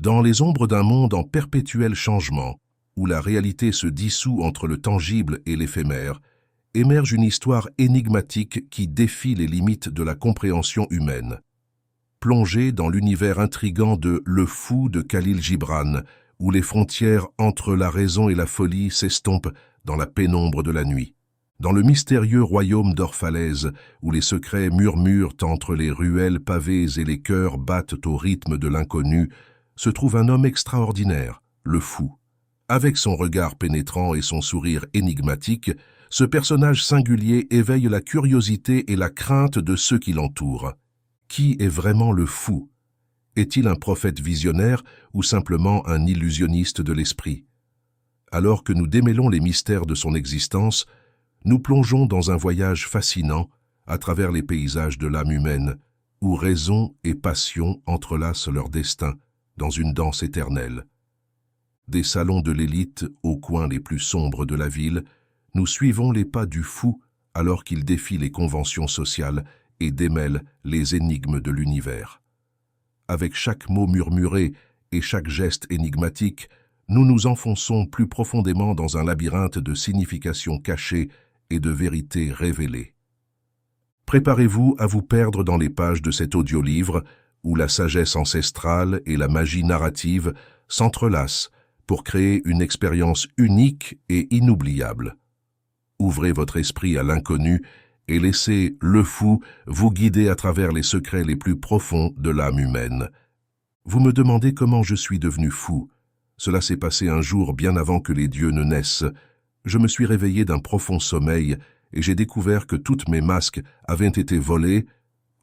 Dans les ombres d'un monde en perpétuel changement, où la réalité se dissout entre le tangible et l'éphémère, émerge une histoire énigmatique qui défie les limites de la compréhension humaine. Plongée dans l'univers intrigant de Le Fou de Khalil Gibran, où les frontières entre la raison et la folie s'estompent dans la pénombre de la nuit. Dans le mystérieux royaume d'Orphalaise, où les secrets murmurent entre les ruelles pavées et les cœurs battent au rythme de l'inconnu, se trouve un homme extraordinaire, le Fou. Avec son regard pénétrant et son sourire énigmatique, ce personnage singulier éveille la curiosité et la crainte de ceux qui l'entourent. Qui est vraiment le Fou? Est-il un prophète visionnaire ou simplement un illusionniste de l'esprit? Alors que nous démêlons les mystères de son existence, nous plongeons dans un voyage fascinant à travers les paysages de l'âme humaine, où raison et passion entrelacent leur destin dans une danse éternelle. Des salons de l'élite aux coins les plus sombres de la ville, nous suivons les pas du Fou alors qu'il défie les conventions sociales et démêle les énigmes de l'univers. Avec chaque mot murmuré et chaque geste énigmatique, nous nous enfonçons plus profondément dans un labyrinthe de significations cachées et de vérités révélées. Préparez-vous à vous perdre dans les pages de cet audiolivre où la sagesse ancestrale et la magie narrative s'entrelacent pour créer une expérience unique et inoubliable. Ouvrez votre esprit à l'inconnu et laissez le Fou vous guider à travers les secrets les plus profonds de l'âme humaine. Vous me demandez comment je suis devenu fou. Cela s'est passé un jour bien avant que les dieux ne naissent. Je me suis réveillé d'un profond sommeil et j'ai découvert que toutes mes masques avaient été volées.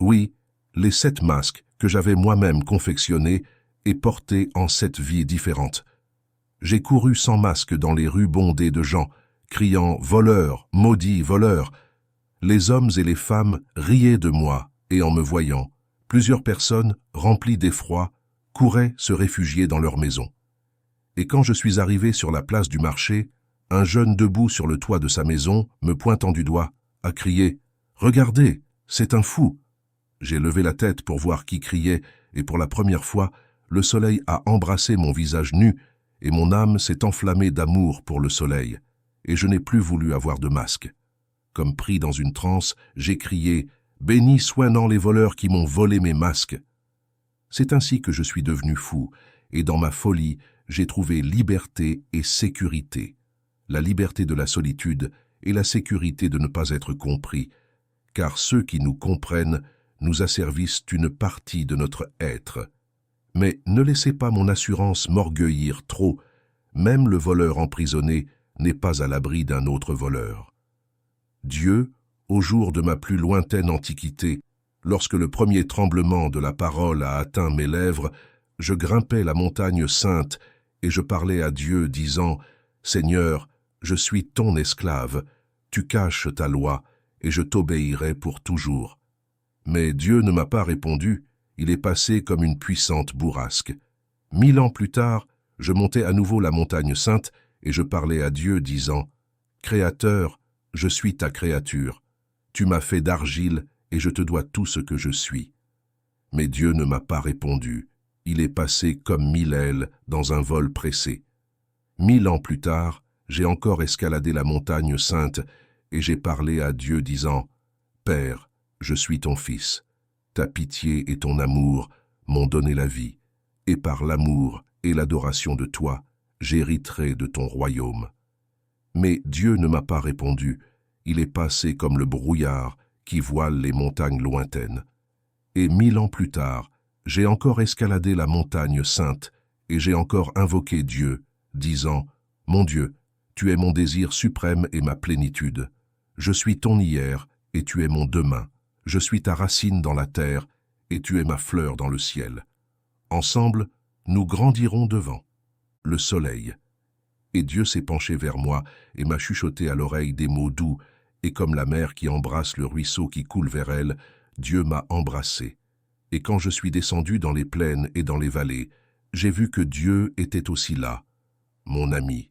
Oui, les 7 masques que j'avais moi-même confectionnés et portés en 7 vies différentes. J'ai couru sans masque dans les rues bondées de gens, criant « Voleur, maudit voleur !» Les hommes et les femmes riaient de moi, et en me voyant, plusieurs personnes, remplies d'effroi, couraient se réfugier dans leur maison. Et quand je suis arrivé sur la place du marché, un jeune debout sur le toit de sa maison, me pointant du doigt, a crié « Regardez, c'est un fou !» J'ai levé la tête pour voir qui criait, et pour la première fois, le soleil a embrassé mon visage nu, et mon âme s'est enflammée d'amour pour le soleil, et je n'ai plus voulu avoir de masque. Comme pris dans une transe, j'ai crié « Béni soient-en les voleurs qui m'ont volé mes masques !» C'est ainsi que je suis devenu fou, et dans ma folie, j'ai trouvé liberté et sécurité. La liberté de la solitude et la sécurité de ne pas être compris, car ceux qui nous comprennent nous asservissent une partie de notre être. Mais ne laissez pas mon assurance m'orgueillir trop, même le voleur emprisonné n'est pas à l'abri d'un autre voleur. Dieu, au jour de ma plus lointaine antiquité, lorsque le premier tremblement de la parole a atteint mes lèvres, je grimpais la montagne sainte et je parlais à Dieu disant « Seigneur, je suis ton esclave, tu caches ta loi et je t'obéirai pour toujours. » Mais Dieu ne m'a pas répondu, il est passé comme une puissante bourrasque. 1000 ans plus tard, je montais à nouveau la montagne sainte et je parlais à Dieu disant « Créateur, je suis ta créature. Tu m'as fait d'argile et je te dois tout ce que je suis. » Mais Dieu ne m'a pas répondu. Il est passé comme 1000 ailes dans un vol pressé. 1000 ans plus tard, j'ai encore escaladé la montagne sainte et j'ai parlé à Dieu disant « Père, je suis ton fils. Ta pitié et ton amour m'ont donné la vie, et par l'amour et l'adoration de toi, j'hériterai de ton royaume. » Mais Dieu ne m'a pas répondu, il est passé comme le brouillard qui voile les montagnes lointaines. Et 1000 ans plus tard, j'ai encore escaladé la montagne sainte et j'ai encore invoqué Dieu, disant « Mon Dieu, tu es mon désir suprême et ma plénitude. Je suis ton hier et tu es mon demain. Je suis ta racine dans la terre et tu es ma fleur dans le ciel. Ensemble, nous grandirons devant le soleil. » Et Dieu s'est penché vers moi et m'a chuchoté à l'oreille des mots doux, et comme la mer qui embrasse le ruisseau qui coule vers elle, Dieu m'a embrassé. Et quand je suis descendu dans les plaines et dans les vallées, j'ai vu que Dieu était aussi là. Mon ami,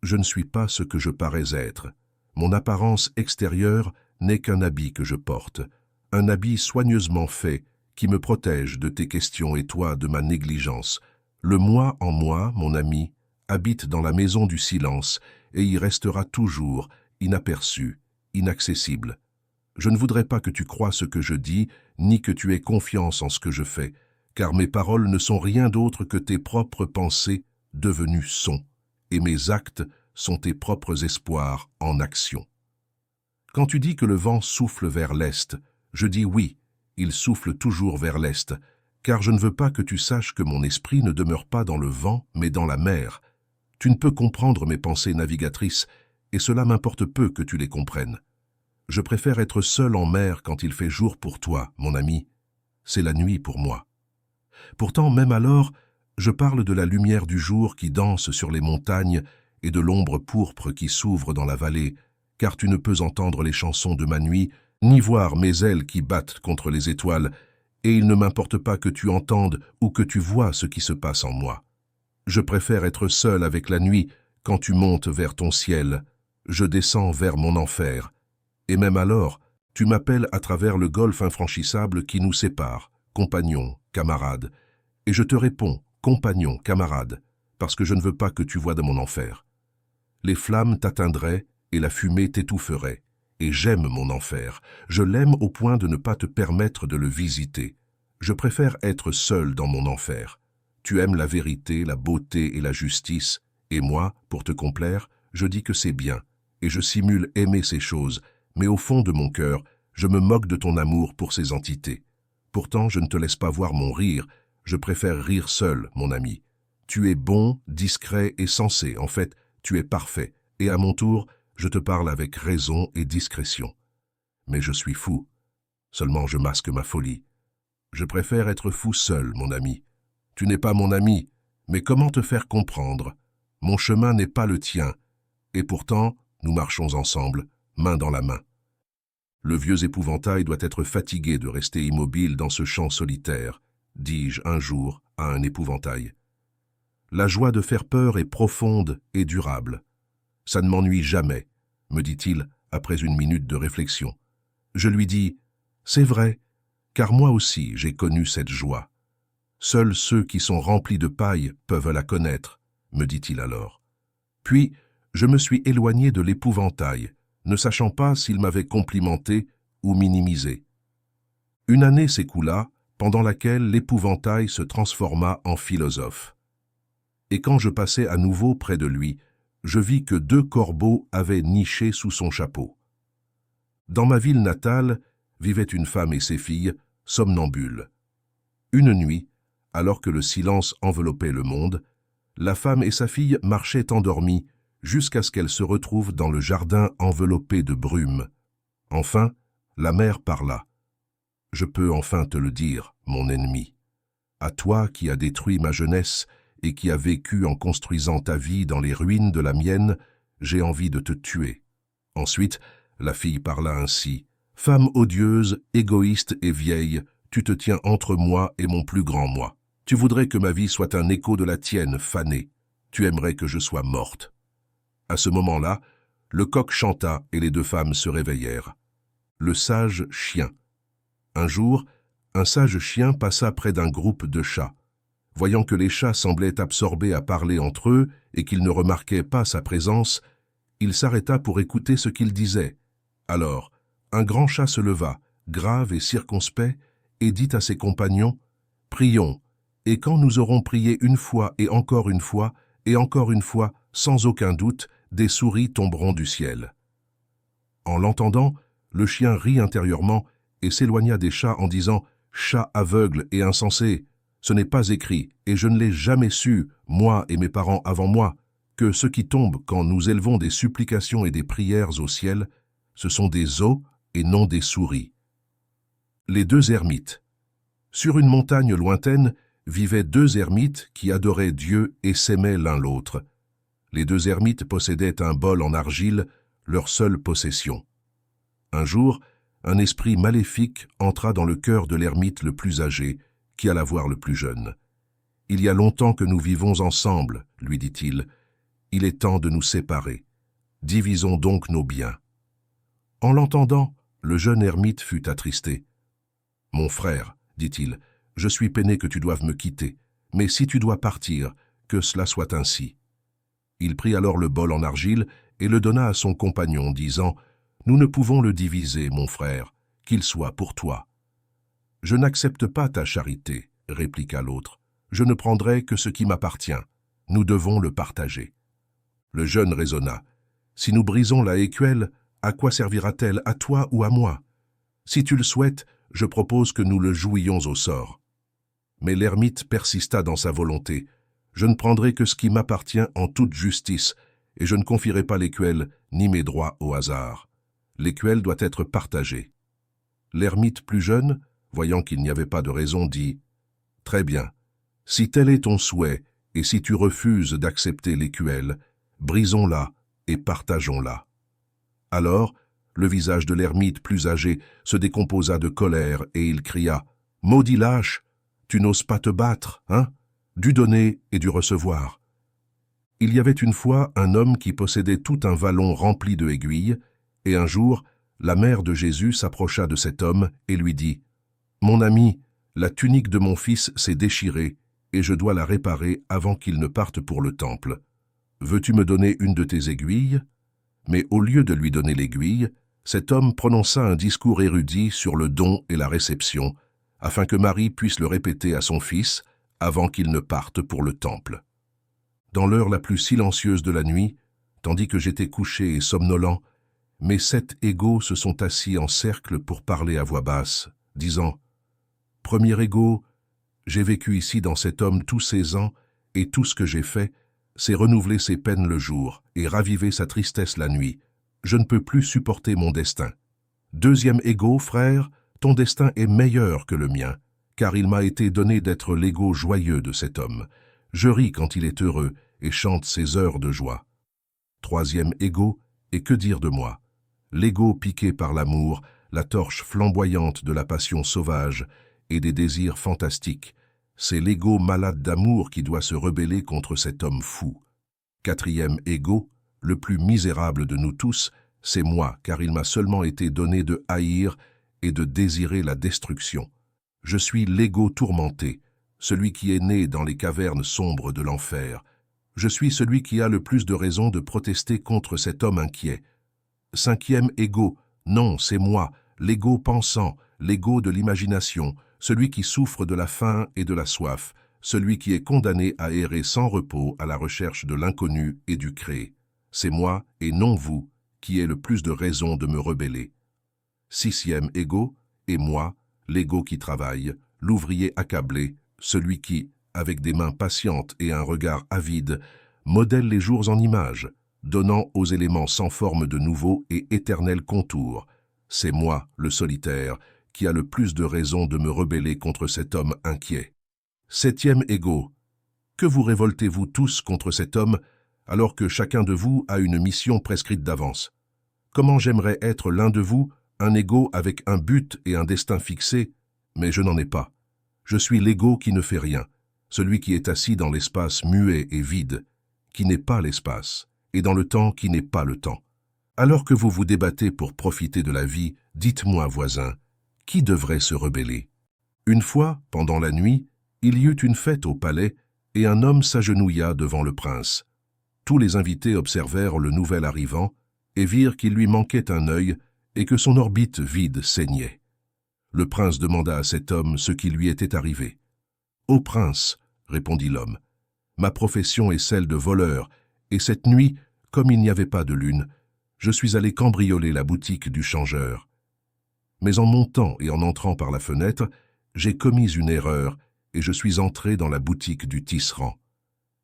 je ne suis pas ce que je parais être. Mon apparence extérieure n'est qu'un habit que je porte, un habit soigneusement fait qui me protège de tes questions et toi de ma négligence. Le moi en moi, mon ami, habite dans la maison du silence et y restera toujours, inaperçu, inaccessible. Je ne voudrais pas que tu croies ce que je dis, ni que tu aies confiance en ce que je fais, car mes paroles ne sont rien d'autre que tes propres pensées devenues sons, et mes actes sont tes propres espoirs en action. Quand tu dis que le vent souffle vers l'est, je dis oui, il souffle toujours vers l'est, car je ne veux pas que tu saches que mon esprit ne demeure pas dans le vent, mais dans la mer. Tu ne peux comprendre mes pensées navigatrices, et cela m'importe peu que tu les comprennes. Je préfère être seul en mer quand il fait jour pour toi, mon ami. C'est la nuit pour moi. Pourtant, même alors, je parle de la lumière du jour qui danse sur les montagnes et de l'ombre pourpre qui s'ouvre dans la vallée, car tu ne peux entendre les chansons de ma nuit, ni voir mes ailes qui battent contre les étoiles, et il ne m'importe pas que tu entendes ou que tu vois ce qui se passe en moi. Je préfère être seul avec la nuit quand tu montes vers ton ciel, je descends vers mon enfer, et même alors, tu m'appelles à travers le golfe infranchissable qui nous sépare, compagnon, camarade, et je te réponds, compagnon, camarade, parce que je ne veux pas que tu voies de mon enfer. Les flammes t'atteindraient et la fumée t'étoufferait, et j'aime mon enfer, je l'aime au point de ne pas te permettre de le visiter. Je préfère être seul dans mon enfer. Tu aimes la vérité, la beauté et la justice, et moi, pour te complaire, je dis que c'est bien, et je simule aimer ces choses, mais au fond de mon cœur, je me moque de ton amour pour ces entités. Pourtant, je ne te laisse pas voir mon rire, je préfère rire seul, mon ami. Tu es bon, discret et sensé, en fait, tu es parfait, et à mon tour, je te parle avec raison et discrétion. Mais je suis fou, seulement je masque ma folie. Je préfère être fou seul, mon ami. Tu n'es pas mon ami, mais comment te faire comprendre? Mon chemin n'est pas le tien, et pourtant, nous marchons ensemble, main dans la main. Le vieux épouvantail doit être fatigué de rester immobile dans ce champ solitaire, dis-je un jour à un épouvantail. La joie de faire peur est profonde et durable. Ça ne m'ennuie jamais, me dit-il après une minute de réflexion. Je lui dis, c'est vrai, car moi aussi j'ai connu cette joie. Seuls ceux qui sont remplis de paille peuvent la connaître, me dit-il alors. Puis, je me suis éloigné de l'épouvantail, ne sachant pas s'il m'avait complimenté ou minimisé. Une année s'écoula, pendant laquelle l'épouvantail se transforma en philosophe. Et quand je passai à nouveau près de lui, je vis que 2 corbeaux avaient niché sous son chapeau. Dans ma ville natale, vivaient une femme et ses filles, somnambules. Une nuit, alors que le silence enveloppait le monde, la femme et sa fille marchaient endormies jusqu'à ce qu'elles se retrouvent dans le jardin enveloppé de brume. Enfin, la mère parla. « Je peux enfin te le dire, mon ennemi. À toi qui as détruit ma jeunesse et qui as vécu en construisant ta vie dans les ruines de la mienne, j'ai envie de te tuer. » Ensuite, la fille parla ainsi. « Femme odieuse, égoïste et vieille, tu te tiens entre moi et mon plus grand moi. Tu voudrais que ma vie soit un écho de la tienne, fanée. Tu aimerais que je sois morte. » À ce moment-là, le coq chanta et les 2 femmes se réveillèrent. Le sage chien. Un jour, un sage chien passa près d'un groupe de chats. Voyant que les chats semblaient absorbés à parler entre eux et qu'ils ne remarquaient pas sa présence, il s'arrêta pour écouter ce qu'ils disaient. Alors, un grand chat se leva, grave et circonspect, et dit à ses compagnons, « Prions, et quand nous aurons prié une fois et encore une fois, sans aucun doute, des souris tomberont du ciel. » En l'entendant, le chien rit intérieurement et s'éloigna des chats en disant « Chat aveugle et insensé, ce n'est pas écrit, et je ne l'ai jamais su, moi et mes parents avant moi, que ce qui tombe quand nous élevons des supplications et des prières au ciel, ce sont des os et non des souris. » Les 2 ermites. Sur une montagne lointaine vivaient 2 ermites qui adoraient Dieu et s'aimaient l'un l'autre. Les 2 ermites possédaient un bol en argile, leur seule possession. Un jour, un esprit maléfique entra dans le cœur de l'ermite le plus âgé, qui alla voir le plus jeune. « Il y a longtemps que nous vivons ensemble, lui dit-il. Il est temps de nous séparer. Divisons donc nos biens. » En l'entendant, le jeune ermite fut attristé. « Mon frère, dit-il, je suis peiné que tu doives me quitter, mais si tu dois partir, que cela soit ainsi. Il prit alors le bol en argile et le donna à son compagnon, disant, nous ne pouvons le diviser, mon frère, qu'il soit pour toi. Je n'accepte pas ta charité, répliqua l'autre, je ne prendrai que ce qui m'appartient, nous devons le partager. Le jeune raisonna, si nous brisons la écuelle, à quoi servira-t-elle, à toi ou à moi? Si tu le souhaites, je propose que nous le jouions au sort. Mais l'ermite persista dans sa volonté. Je ne prendrai que ce qui m'appartient en toute justice, et je ne confierai pas l'écuelle ni mes droits au hasard. L'écuelle doit être partagée. L'ermite plus jeune, voyant qu'il n'y avait pas de raison, dit « Très bien, si tel est ton souhait, et si tu refuses d'accepter l'écuelle, brisons-la et partageons-la. » Alors, le visage de l'ermite plus âgé se décomposa de colère et il cria « Maudit lâche, tu n'oses pas te battre, hein? Du donner et du recevoir. » Il y avait une fois un homme qui possédait tout un vallon rempli de aiguilles, et un jour, la mère de Jésus s'approcha de cet homme et lui dit « Mon ami, la tunique de mon fils s'est déchirée, et je dois la réparer avant qu'il ne parte pour le temple. Veux-tu me donner une de tes aiguilles ?» Mais au lieu de lui donner l'aiguille, cet homme prononça un discours érudit sur le don et la réception, afin que Marie puisse le répéter à son fils avant qu'il ne parte pour le temple. Dans l'heure la plus silencieuse de la nuit, tandis que j'étais couché et somnolent, mes 7 égaux se sont assis en cercle pour parler à voix basse, disant « Premier égaux, j'ai vécu ici dans cet homme tous ces ans, et tout ce que j'ai fait, c'est renouveler ses peines le jour et raviver sa tristesse la nuit. Je ne peux plus supporter mon destin. Deuxième égaux, frère, ton destin est meilleur que le mien, car il m'a été donné d'être l'égaux joyeux de cet homme. Je ris quand il est heureux et chante ses heures de joie. Troisième égaux, et que dire de moi? L'égaux piqué par l'amour, la torche flamboyante de la passion sauvage et des désirs fantastiques. C'est l'égaux malade d'amour qui doit se rebeller contre cet homme fou. Quatrième égaux, le plus misérable de nous tous, c'est moi, car il m'a seulement été donné de haïr et de désirer la destruction. Je suis l'égaux tourmenté, celui qui est né dans les cavernes sombres de l'enfer. Je suis celui qui a le plus de raisons de protester contre cet homme inquiet. Cinquième égaux, non, c'est moi, l'égaux pensant, l'égaux de l'imagination, celui qui souffre de la faim et de la soif, celui qui est condamné à errer sans repos à la recherche de l'inconnu et du créé. C'est moi, et non vous, qui ai le plus de raisons de me rebeller. Sixième égaux, et moi, l'égaux qui travaille, l'ouvrier accablé, celui qui, avec des mains patientes et un regard avide, modèle les jours en images, donnant aux éléments sans forme de nouveaux et éternels contours. C'est moi, le solitaire, qui a le plus de raisons de me rebeller contre cet homme inquiet. Septième égaux. Que vous révoltez-vous tous contre cet homme, alors que chacun de vous a une mission prescrite d'avance? Comment j'aimerais être l'un de vous, un égaux avec un but et un destin fixé, mais je n'en ai pas. Je suis l'égaux qui ne fait rien, celui qui est assis dans l'espace muet et vide, qui n'est pas l'espace, et dans le temps qui n'est pas le temps. Alors que vous vous débattez pour profiter de la vie, dites-moi, voisin, qui devrait se rebeller? Une fois, pendant la nuit, il y eut une fête au palais, et un homme s'agenouilla devant le prince. Tous les invités observèrent le nouvel arrivant, et virent qu'il lui manquait un œil, et que son orbite vide saignait. Le prince demanda à cet homme ce qui lui était arrivé. « Ô prince, répondit l'homme, ma profession est celle de voleur, et cette nuit, comme il n'y avait pas de lune, je suis allé cambrioler la boutique du changeur. Mais en montant et en entrant par la fenêtre, j'ai commis une erreur et je suis entré dans la boutique du tisserand.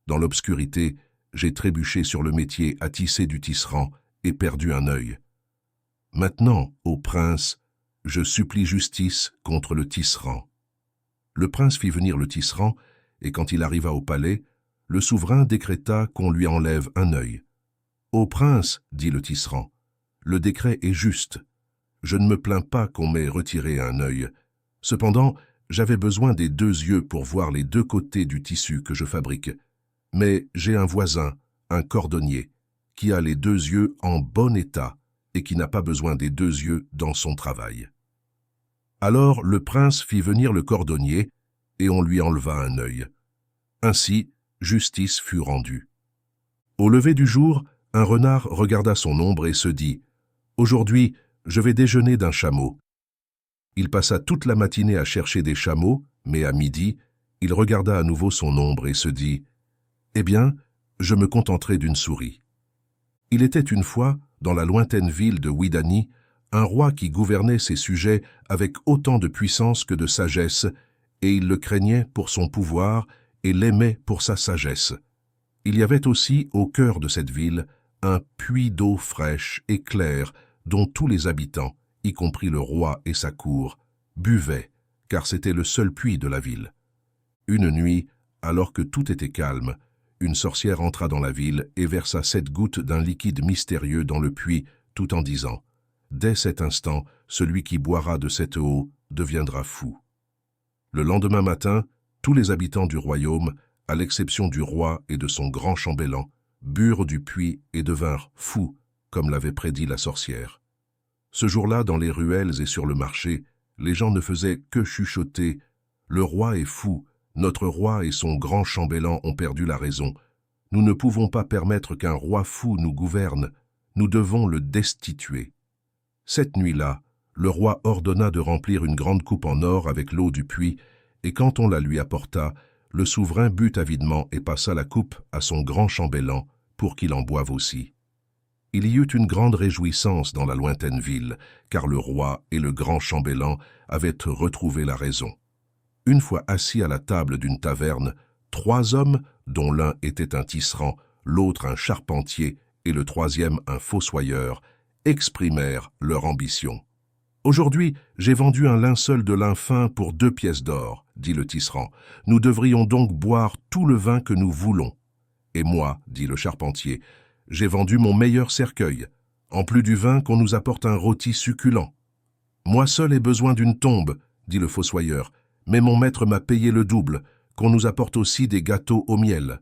Dans l'obscurité, j'ai trébuché sur le métier à tisser du tisserand et perdu un œil. Maintenant, ô prince, je supplie justice contre le tisserand. » Le prince fit venir le tisserand, et quand il arriva au palais, le souverain décréta qu'on lui enlève un œil. « Ô prince, dit le tisserand, le décret est juste. Je ne me plains pas qu'on m'ait retiré un œil. Cependant, j'avais besoin des 2 yeux pour voir les 2 côtés du tissu que je fabrique. Mais j'ai un voisin, un cordonnier, qui a les 2 yeux en bon état et qui n'a pas besoin des 2 yeux dans son travail. » Alors le prince fit venir le cordonnier, et on lui enleva un œil. Ainsi, justice fut rendue. Au lever du jour, un renard regarda son ombre et se dit « Aujourd'hui, je vais déjeuner d'un chameau. » Il passa toute la matinée à chercher des chameaux, mais à midi, il regarda à nouveau son ombre et se dit « Eh bien, je me contenterai d'une souris. » Il était une fois, dans la lointaine ville de Ouidani, un roi qui gouvernait ses sujets avec autant de puissance que de sagesse, et il le craignait pour son pouvoir et l'aimait pour sa sagesse. Il y avait aussi, au cœur de cette ville, un puits d'eau fraîche et claire dont tous les habitants, y compris le roi et sa cour, buvaient, car c'était le seul puits de la ville. Une nuit, alors que tout était calme, une sorcière entra dans la ville et versa 7 gouttes d'un liquide mystérieux dans le puits, tout en disant « Dès cet instant, celui qui boira de cette eau deviendra fou. » Le lendemain matin, tous les habitants du royaume, à l'exception du roi et de son grand chambellan, burent du puits et devinrent fous, comme l'avait prédit la sorcière. Ce jour-là, dans les ruelles et sur le marché, les gens ne faisaient que chuchoter « Le roi est fou, notre roi et son grand chambellan ont perdu la raison. Nous ne pouvons pas permettre qu'un roi fou nous gouverne, nous devons le destituer. » Cette nuit-là, le roi ordonna de remplir une grande coupe en or avec l'eau du puits, et quand on la lui apporta, le souverain but avidement et passa la coupe à son grand chambellan pour qu'il en boive aussi. Il y eut une grande réjouissance dans la lointaine ville, car le roi et le grand chambellan avaient retrouvé la raison. Une fois assis à la table d'une taverne, 3 hommes, dont l'un était un tisserand, l'autre un charpentier et le troisième un fossoyeur, exprimèrent leur ambition. « Aujourd'hui, j'ai vendu un linceul de lin fin pour 2 pièces d'or, dit le tisserand. Nous devrions donc boire tout le vin que nous voulons. Et moi, dit le charpentier, j'ai vendu mon meilleur cercueil. En plus du vin, qu'on nous apporte un rôti succulent. Moi seul ai besoin d'une tombe, dit le fossoyeur, mais mon maître m'a payé le double, qu'on nous apporte aussi des gâteaux au miel.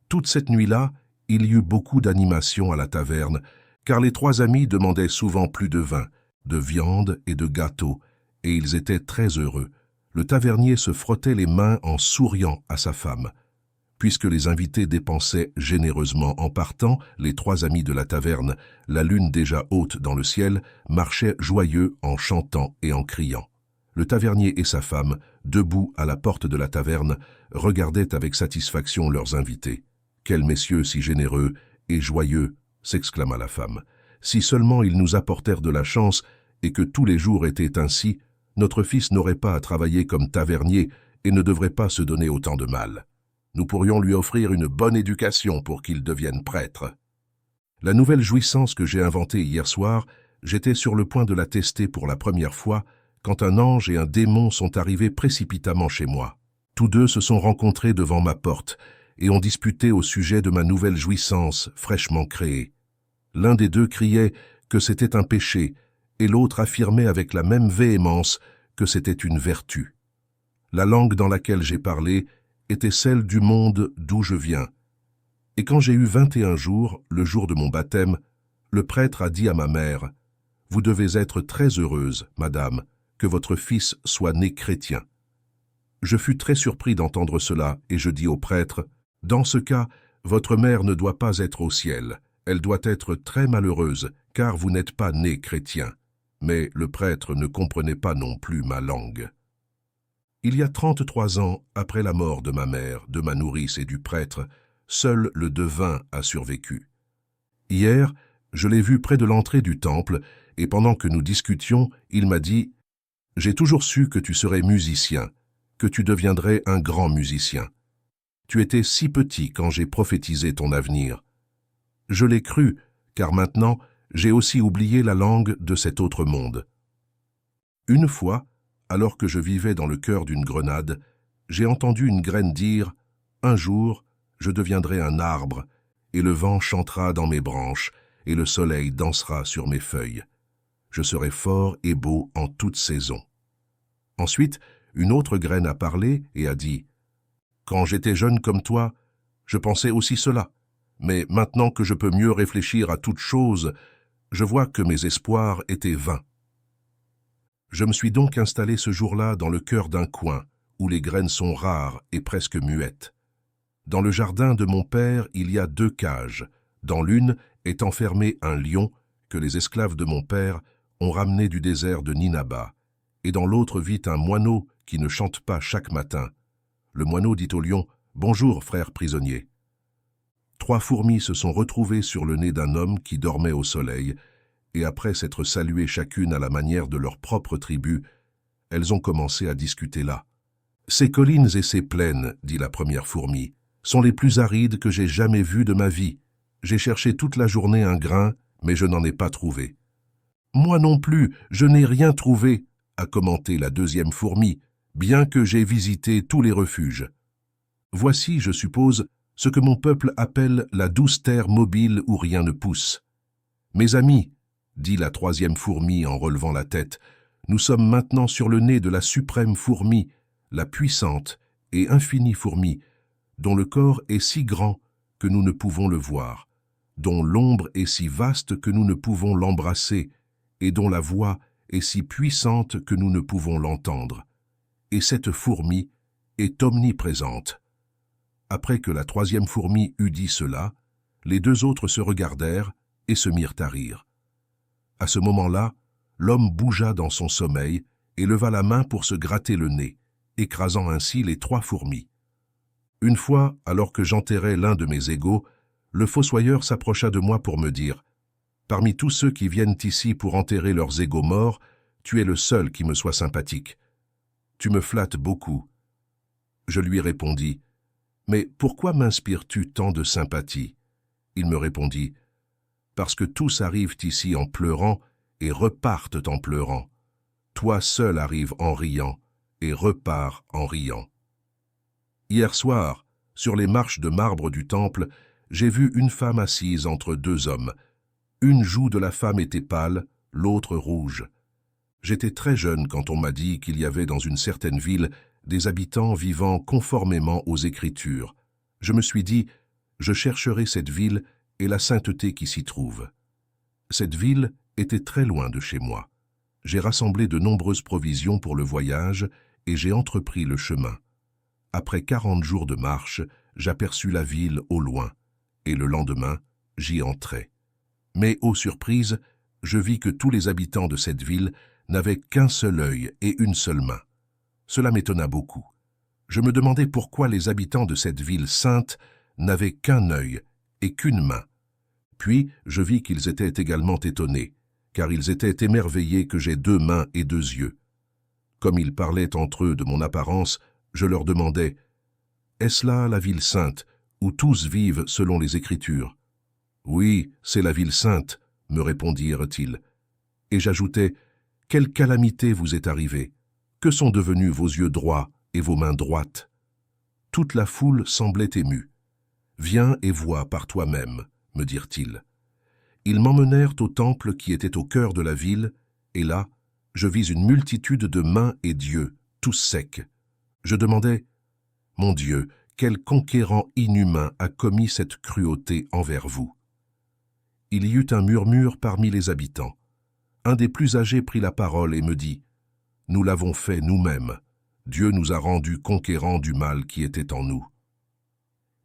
Toute cette nuit-là, il y eut beaucoup d'animation à la taverne, car les 3 amis demandaient souvent plus de vin, de viande et de gâteaux, et ils étaient très heureux. Le tavernier se frottait les mains en souriant à sa femme. Puisque les invités dépensaient généreusement en partant, les 3 amis de la taverne, la lune déjà haute dans le ciel, marchaient joyeux en chantant et en criant. Le tavernier et sa femme, debout à la porte de la taverne, regardaient avec satisfaction leurs invités. « Quels messieurs si généreux et joyeux !» s'exclama la femme. « Si seulement ils nous apportèrent de la chance et que tous les jours étaient ainsi, notre fils n'aurait pas à travailler comme tavernier et ne devrait pas se donner autant de mal. Nous pourrions lui offrir une bonne éducation pour qu'il devienne prêtre. » La nouvelle jouissance que j'ai inventée hier soir, j'étais sur le point de la tester pour la première fois quand un ange et un démon sont arrivés précipitamment chez moi. Tous 2 se sont rencontrés devant ma porte et ont disputé au sujet de ma nouvelle jouissance fraîchement créée. L'un des 2 criait que c'était un péché et l'autre affirmait avec la même véhémence que c'était une vertu. La langue dans laquelle j'ai parlé était celle du monde d'où je viens. Et quand j'ai eu 21 jours, le jour de mon baptême, le prêtre a dit à ma mère « Vous devez être très heureuse, madame, que votre fils soit né chrétien. » Je fus très surpris d'entendre cela et je dis au prêtre « Dans ce cas, votre mère ne doit pas être au ciel. Elle doit être très malheureuse, car vous n'êtes pas né chrétien. » Mais le prêtre ne comprenait pas non plus ma langue. Il y a 33 ans, après la mort de ma mère, de ma nourrice et du prêtre, seul le devin a survécu. Hier, je l'ai vu près de l'entrée du temple, et pendant que nous discutions, il m'a dit « J'ai toujours su que tu serais musicien, que tu deviendrais un grand musicien. Tu étais si petit quand j'ai prophétisé ton avenir. Je l'ai cru, car maintenant, j'ai aussi oublié la langue de cet autre monde. » Une fois, alors que je vivais dans le cœur d'une grenade, j'ai entendu une graine dire « Un jour, je deviendrai un arbre, et le vent chantera dans mes branches, et le soleil dansera sur mes feuilles. Je serai fort et beau en toute saison. » Ensuite, une autre graine a parlé et a dit « Quand j'étais jeune comme toi, je pensais aussi cela, mais maintenant que je peux mieux réfléchir à toute chose, je vois que mes espoirs étaient vains. » Je me suis donc installé ce jour-là dans le cœur d'un coin, où les graines sont rares et presque muettes. Dans le jardin de mon père, il y a 2 cages. Dans l'une est enfermé un lion que les esclaves de mon père ont ramené du désert de Ninaba, et dans l'autre vit un moineau qui ne chante pas chaque matin. Le moineau dit au lion « Bonjour, frère prisonnier ». 3 fourmis se sont retrouvées sur le nez d'un homme qui dormait au soleil, et après s'être saluées chacune à la manière de leur propre tribu, elles ont commencé à discuter là. « Ces collines et ces plaines, dit la première fourmi, sont les plus arides que j'ai jamais vues de ma vie. J'ai cherché toute la journée un grain, mais je n'en ai pas trouvé. »« Moi non plus, je n'ai rien trouvé, » a commenté la deuxième fourmi, bien que j'ai visité tous les refuges. Voici, je suppose, ce que mon peuple appelle la douce terre mobile où rien ne pousse. Mes amis, dit la troisième fourmi en relevant la tête, nous sommes maintenant sur le nez de la suprême fourmi, la puissante et infinie fourmi, dont le corps est si grand que nous ne pouvons le voir, dont l'ombre est si vaste que nous ne pouvons l'embrasser, et dont la voix est si puissante que nous ne pouvons l'entendre. Et cette fourmi est omniprésente. Après que la troisième fourmi eut dit cela, les 2 autres se regardèrent et se mirent à rire. À ce moment-là, l'homme bougea dans son sommeil et leva la main pour se gratter le nez, écrasant ainsi les 3 fourmis. Une fois, alors que j'enterrais l'un de mes égaux, le fossoyeur s'approcha de moi pour me dire « Parmi tous ceux qui viennent ici pour enterrer leurs égaux morts, tu es le seul qui me soit sympathique. Tu me flattes beaucoup. » Je lui répondis « Mais pourquoi m'inspires-tu tant de sympathie ?» Il me répondit « Parce que tous arrivent ici en pleurant et repartent en pleurant. Toi seul arrives en riant et repars en riant. » Hier soir, sur les marches de marbre du temple, j'ai vu une femme assise entre 2 hommes. Une joue de la femme était pâle, l'autre rouge. J'étais très jeune quand on m'a dit qu'il y avait dans une certaine ville des habitants vivant conformément aux Écritures. Je me suis dit, je chercherai cette ville et la sainteté qui s'y trouve. Cette ville était très loin de chez moi. J'ai rassemblé de nombreuses provisions pour le voyage et j'ai entrepris le chemin. Après 40 jours de marche, j'aperçus la ville au loin, et le lendemain, j'y entrai. Mais, ô surprise, je vis que tous les habitants de cette ville n'avaient qu'un seul œil et une seule main. Cela m'étonna beaucoup. Je me demandais pourquoi les habitants de cette ville sainte n'avaient qu'un œil et qu'une main. Puis, je vis qu'ils étaient également étonnés, car ils étaient émerveillés que j'aie 2 mains et 2 yeux. Comme ils parlaient entre eux de mon apparence, je leur demandais « Est-ce là la ville sainte, où tous vivent selon les Écritures ?»« Oui, c'est la ville sainte, » me répondirent-ils. Et j'ajoutais « Quelle calamité vous est arrivée? Que sont devenus vos yeux droits et vos mains droites ?» Toute la foule semblait émue. « Viens et vois par toi-même, » me dirent-ils. Ils m'emmenèrent au temple qui était au cœur de la ville, et là, je vis une multitude de mains et d'yeux, tous secs. Je demandais « Mon Dieu, quel conquérant inhumain a commis cette cruauté envers vous ?» Il y eut un murmure parmi les habitants. Un des plus âgés prit la parole et me dit « Nous l'avons fait nous-mêmes. Dieu nous a rendus conquérants du mal qui était en nous. »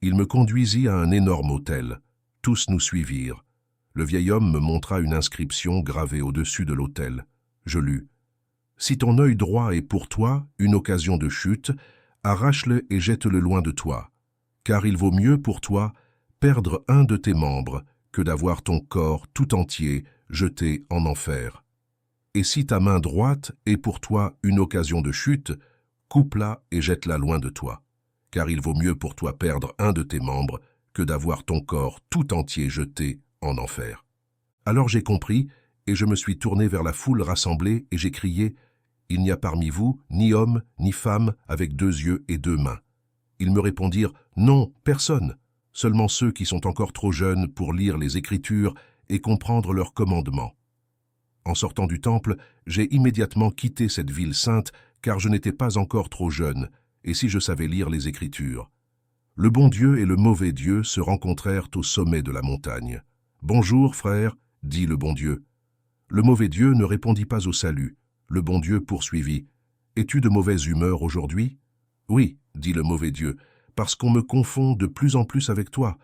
Il me conduisit à un énorme autel. Tous nous suivirent. Le vieil homme me montra une inscription gravée au-dessus de l'autel. Je lus « Si ton œil droit est pour toi une occasion de chute, arrache-le et jette-le loin de toi, car il vaut mieux pour toi perdre un de tes membres que d'avoir ton corps tout entier jeté en enfer. Et si ta main droite est pour toi une occasion de chute, coupe-la et jette-la loin de toi, car il vaut mieux pour toi perdre un de tes membres que d'avoir ton corps tout entier jeté en enfer. » Alors j'ai compris, et je me suis tourné vers la foule rassemblée, et j'ai crié « Il n'y a parmi vous ni homme ni femme avec 2 yeux et 2 mains. » Ils me répondirent « Non, personne, seulement ceux qui sont encore trop jeunes pour lire les Écritures et comprendre leurs commandements. » En sortant du temple, j'ai immédiatement quitté cette ville sainte, car je n'étais pas encore trop jeune, et si je savais lire les Écritures. Le bon Dieu et le mauvais Dieu se rencontrèrent au sommet de la montagne. « Bonjour, frère, dit le bon Dieu. » Le mauvais Dieu ne répondit pas au salut. Le bon Dieu poursuivit. « Es-tu de mauvaise humeur aujourd'hui ?»« Oui, dit le mauvais Dieu, parce qu'on me confond de plus en plus avec toi.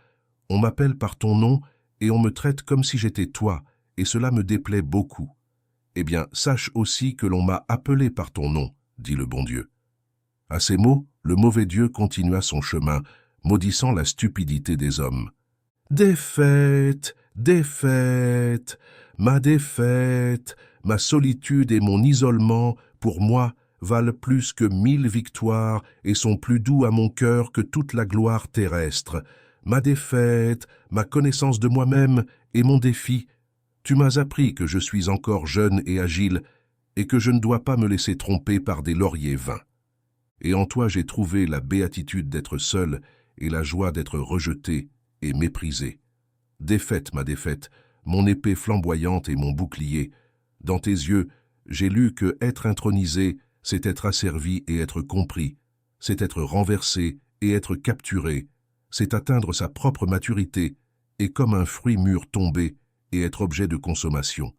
On m'appelle par ton nom et on me traite comme si j'étais toi, et cela me déplaît beaucoup. »« Eh bien, sache aussi que l'on m'a appelé par ton nom, dit le bon Dieu. » À ces mots, le mauvais Dieu continua son chemin, maudissant la stupidité des hommes. « Défaite, défaite, ma défaite, ma solitude et mon isolement, pour moi, valent plus que 1000 victoires et sont plus doux à mon cœur que toute la gloire terrestre. Ma défaite, ma connaissance de moi-même et mon défi. Tu m'as appris que je suis encore jeune et agile et que je ne dois pas me laisser tromper par des lauriers vains. Et en toi j'ai trouvé la béatitude d'être seul et la joie d'être rejeté et méprisé. Défaite, ma défaite, mon épée flamboyante et mon bouclier. Dans tes yeux, j'ai lu que être intronisé, c'est être asservi et être compris, c'est être renversé et être capturé, c'est atteindre sa propre maturité et comme un fruit mûr tomber et être objet de consommation.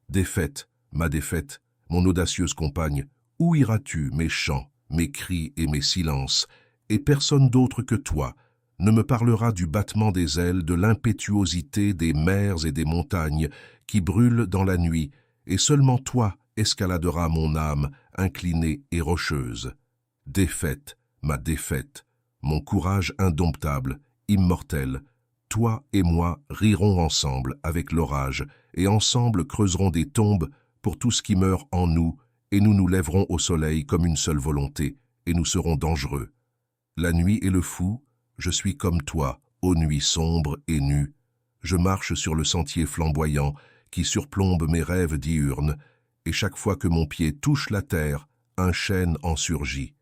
Défaite, ma défaite, mon audacieuse compagne, où iras-tu, mes chants, mes cris et mes silences, et personne d'autre que toi ne me parlera du battement des ailes, de l'impétuosité des mers et des montagnes qui brûlent dans la nuit, et seulement toi escaladera mon âme, inclinée et rocheuse. Défaite, ma défaite, mon courage indomptable, immortel, toi et moi rirons ensemble avec l'orage, et ensemble creuserons des tombes pour tout ce qui meurt en nous, et nous nous lèverons au soleil comme une seule volonté, et nous serons dangereux. La nuit est le fou, je suis comme toi, ô nuit sombre et nue. Je marche sur le sentier flamboyant qui surplombe mes rêves diurnes, et chaque fois que mon pied touche la terre, un chêne en surgit.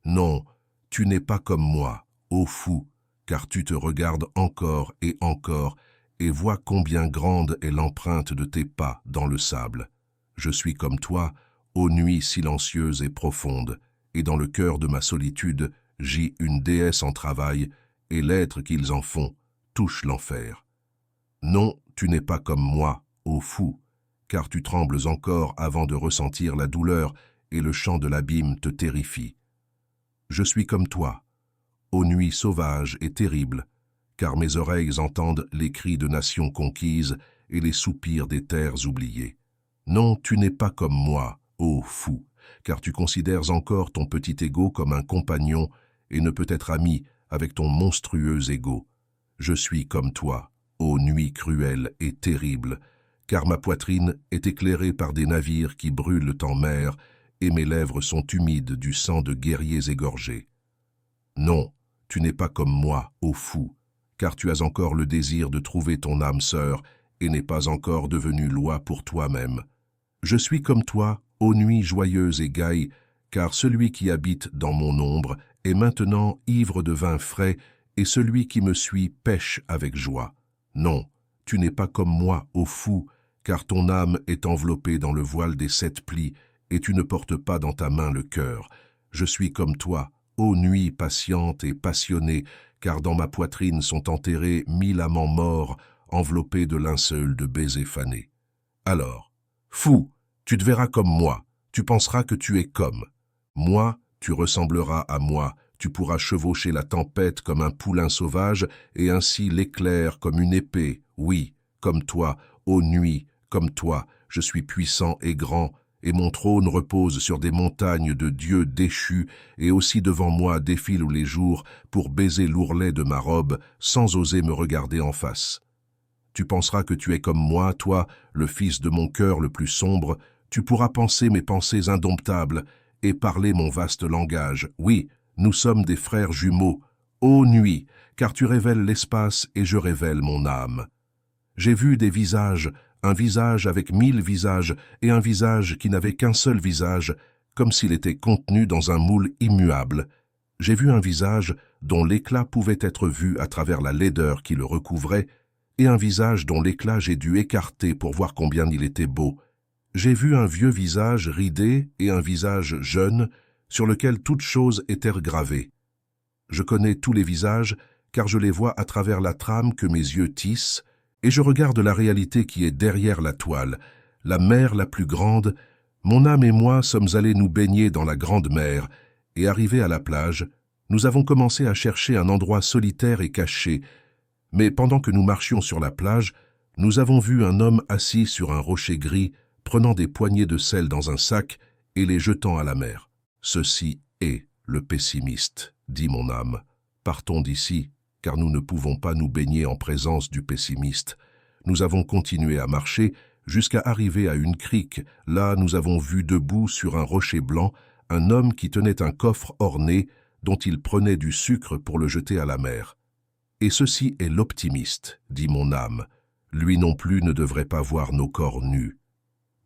Non, tu n'es pas comme moi, ô fou, car tu te regardes encore et vois combien grande est l'empreinte de tes pas dans le sable. Je suis comme toi, ô nuit silencieuse et profonde, et dans le cœur de ma solitude, gît une déesse en travail, et l'être qu'ils en font touche l'enfer. Non, tu n'es pas comme moi, ô fou, car tu trembles encore avant de ressentir la douleur, et le chant de l'abîme te terrifie. Je suis comme toi, ô nuit sauvage et terrible, car mes oreilles entendent les cris de nations conquises et les soupirs des terres oubliées. Non, tu n'es pas comme moi, ô fou, car tu considères encore ton petit égo comme un compagnon et ne peut être ami avec ton monstrueux égo. Je suis comme toi, ô nuit cruelle et terrible, car ma poitrine est éclairée par des navires qui brûlent en mer, et mes lèvres sont humides du sang de guerriers égorgés. Non, tu n'es pas comme moi, ô fou, car tu as encore le désir de trouver ton âme sœur et n'es pas encore devenu loi pour toi-même. Je suis comme toi, ô nuit joyeuse et gaie, car celui qui habite dans mon ombre est maintenant ivre de vin frais, et celui qui me suit pêche avec joie. Non, tu n'es pas comme moi, ô fou, car ton âme est enveloppée dans le voile des 7 plis, et tu ne portes pas dans ta main le cœur. Je suis comme toi, ô nuit patiente et passionnée, car dans ma poitrine sont enterrés 1000 amants morts, enveloppés de linceuls de baisers fanés. Alors, fou, tu te verras comme moi, tu penseras que tu es comme. Moi, tu ressembleras à moi, tu pourras chevaucher la tempête comme un poulain sauvage, et ainsi l'éclair comme une épée, oui, comme toi, ô nuit, comme toi, je suis puissant et grand, et mon trône repose sur des montagnes de dieux déchus, et aussi devant moi défilent les jours pour baiser l'ourlet de ma robe, sans oser me regarder en face. Tu penseras que tu es comme moi, toi, le fils de mon cœur le plus sombre, tu pourras penser mes pensées indomptables, et parler mon vaste langage. Oui, nous sommes des frères jumeaux, ô nuit, car tu révèles l'espace et je révèle mon âme. J'ai vu des visages, un visage avec 1000 visages et un visage qui n'avait qu'un seul visage, comme s'il était contenu dans un moule immuable. J'ai vu un visage dont l'éclat pouvait être vu à travers la laideur qui le recouvrait, et un visage dont l'éclat j'ai dû écarter pour voir combien il était beau. J'ai vu un vieux visage ridé et un visage jeune, sur lequel toute chose était gravée. Je connais tous les visages, car je les vois à travers la trame que mes yeux tissent, et je regarde la réalité qui est derrière la toile, la mer la plus grande, Mon âme et moi sommes allés nous baigner dans la grande mer, et arrivés à la plage, nous avons commencé à chercher un endroit solitaire et caché, mais pendant que nous marchions sur la plage, nous avons vu un homme assis sur un rocher gris, prenant des poignées de sel dans un sac et les jetant à la mer. Ceci est le pessimiste, dit mon âme. Partons d'ici, car nous ne pouvons pas nous baigner en présence du pessimiste. Nous avons continué à marcher jusqu'à arriver à une crique. Là, nous avons vu debout sur un rocher blanc un homme qui tenait un coffre orné dont il prenait du sucre pour le jeter à la mer. Et ceci est l'optimiste, dit mon âme. Lui non plus ne devrait pas voir nos corps nus.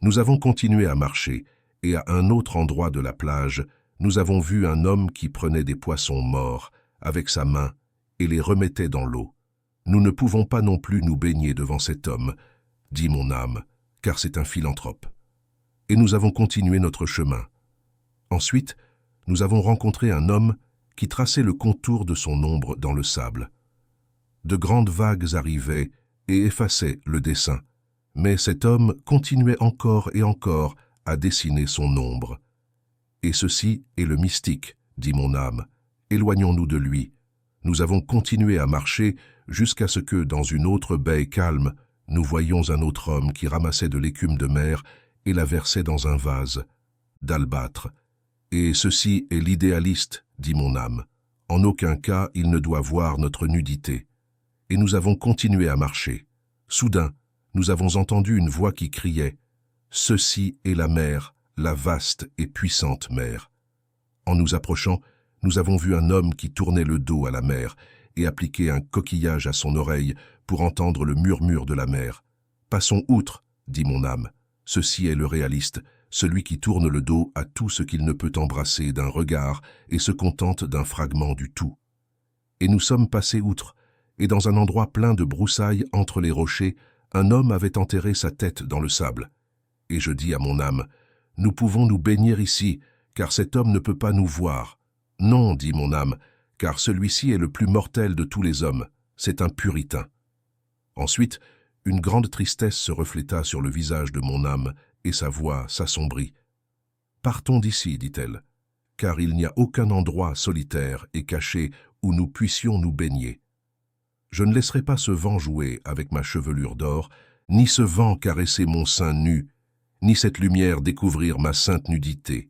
Nous avons continué à marcher, et à un autre endroit de la plage, nous avons vu un homme qui prenait des poissons morts avec sa main et les remettait dans l'eau. Nous ne pouvons pas non plus nous baigner devant cet homme, dit mon âme, car c'est un philanthrope. Et nous avons continué notre chemin. Ensuite, nous avons rencontré un homme qui traçait le contour de son ombre dans le sable. De grandes vagues arrivaient et effaçaient le dessin, mais cet homme continuait encore et encore à dessiner son ombre. Et ceci est le mystique, dit mon âme. Éloignons-nous de lui. Nous avons continué à marcher jusqu'à ce que, dans une autre baie calme, nous voyions un autre homme qui ramassait de l'écume de mer et la versait dans un vase d'albâtre. Et ceci est l'idéaliste, dit mon âme. En aucun cas il ne doit voir notre nudité. Et nous avons continué à marcher. Soudain, nous avons entendu une voix qui criait « Ceci est la mer, la vaste et puissante mer. » En nous approchant, nous avons vu un homme qui tournait le dos à la mer et appliquait un coquillage à son oreille pour entendre le murmure de la mer. « Passons outre, dit mon âme. Ceci est le réaliste, celui qui tourne le dos à tout ce qu'il ne peut embrasser d'un regard et se contente d'un fragment du tout. » Et nous sommes passés outre, et dans un endroit plein de broussailles entre les rochers, un homme avait enterré sa tête dans le sable. Et je dis à mon âme, « Nous pouvons nous baigner ici, car cet homme ne peut pas nous voir. » « Non, dit mon âme, car celui-ci est le plus mortel de tous les hommes, c'est un puritain. » Ensuite, une grande tristesse se refléta sur le visage de mon âme, et sa voix s'assombrit. « Partons d'ici, dit-elle, car il n'y a aucun endroit solitaire et caché où nous puissions nous baigner. Je ne laisserai pas ce vent jouer avec ma chevelure d'or, ni ce vent caresser mon sein nu, ni cette lumière découvrir ma sainte nudité.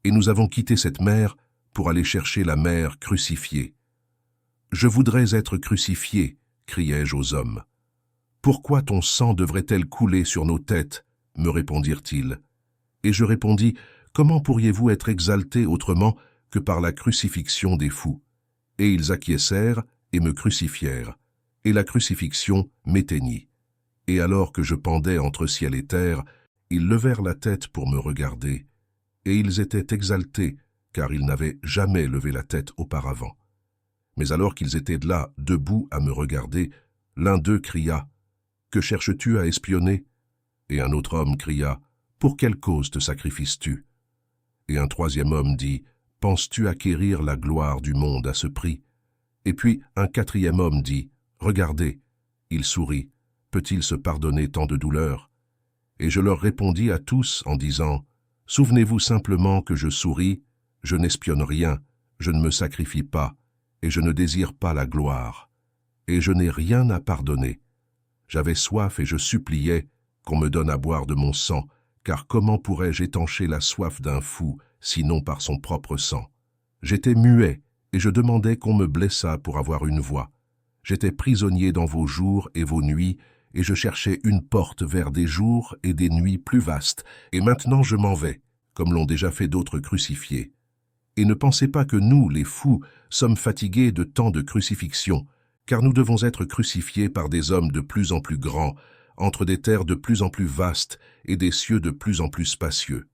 Et nous avons quitté cette mer pour aller chercher la mer crucifiée. « Je voudrais être crucifié, criai-je aux hommes. « Pourquoi ton sang devrait-elle couler sur nos têtes ?» me répondirent-ils. Et je répondis, « Comment pourriez-vous être exaltés autrement que par la crucifixion des fous ?» Et ils acquiescèrent et me crucifièrent, et la crucifixion m'éteignit. Et alors que je pendais entre ciel et terre, ils levèrent la tête pour me regarder, et ils étaient exaltés, car ils n'avaient jamais levé la tête auparavant. Mais alors qu'ils étaient là, debout à me regarder, l'un d'eux cria « Que cherches-tu à espionner ?» Et un autre homme cria « Pour quelle cause te sacrifies-tu » Et un troisième homme dit « Penses-tu acquérir la gloire du monde à ce prix ?» Et puis un quatrième homme dit « Regardez !» Il sourit « Peut-il se pardonner tant de douleurs ?» Et je leur répondis à tous en disant « Souvenez-vous simplement que je souris, je n'espionne rien, je ne me sacrifie pas, et je ne désire pas la gloire. Et je n'ai rien à pardonner. J'avais soif et je suppliais qu'on me donne à boire de mon sang, car comment pourrais-je étancher la soif d'un fou, sinon par son propre sang? J'étais muet, et je demandais qu'on me blessât pour avoir une voix. J'étais prisonnier dans vos jours et vos nuits, et je cherchais une porte vers des jours et des nuits plus vastes, et maintenant je m'en vais, comme l'ont déjà fait d'autres crucifiés. Et ne pensez pas que nous, les fous, sommes fatigués de tant de crucifixions, car nous devons être crucifiés par des hommes de plus en plus grands, entre des terres de plus en plus vastes et des cieux de plus en plus spacieux.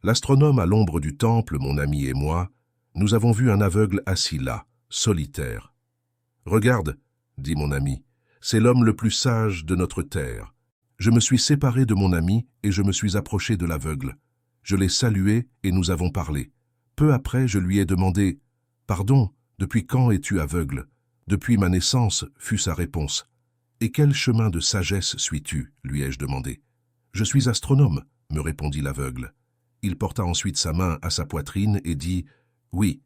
L'astronome à l'ombre du temple, mon ami et moi, nous avons vu un aveugle assis là, solitaire. « Regarde, dit mon ami, c'est l'homme le plus sage de notre terre. Je me suis séparé de mon ami et je me suis approché de l'aveugle. Je l'ai salué et nous avons parlé. Peu après, je lui ai demandé « Pardon, depuis quand es-tu aveugle ?» « Depuis ma naissance, fut sa réponse. « Et quel chemin de sagesse suis-tu » lui ai-je demandé. « Je suis astronome, me répondit l'aveugle. Il porta ensuite sa main à sa poitrine et dit « Oui,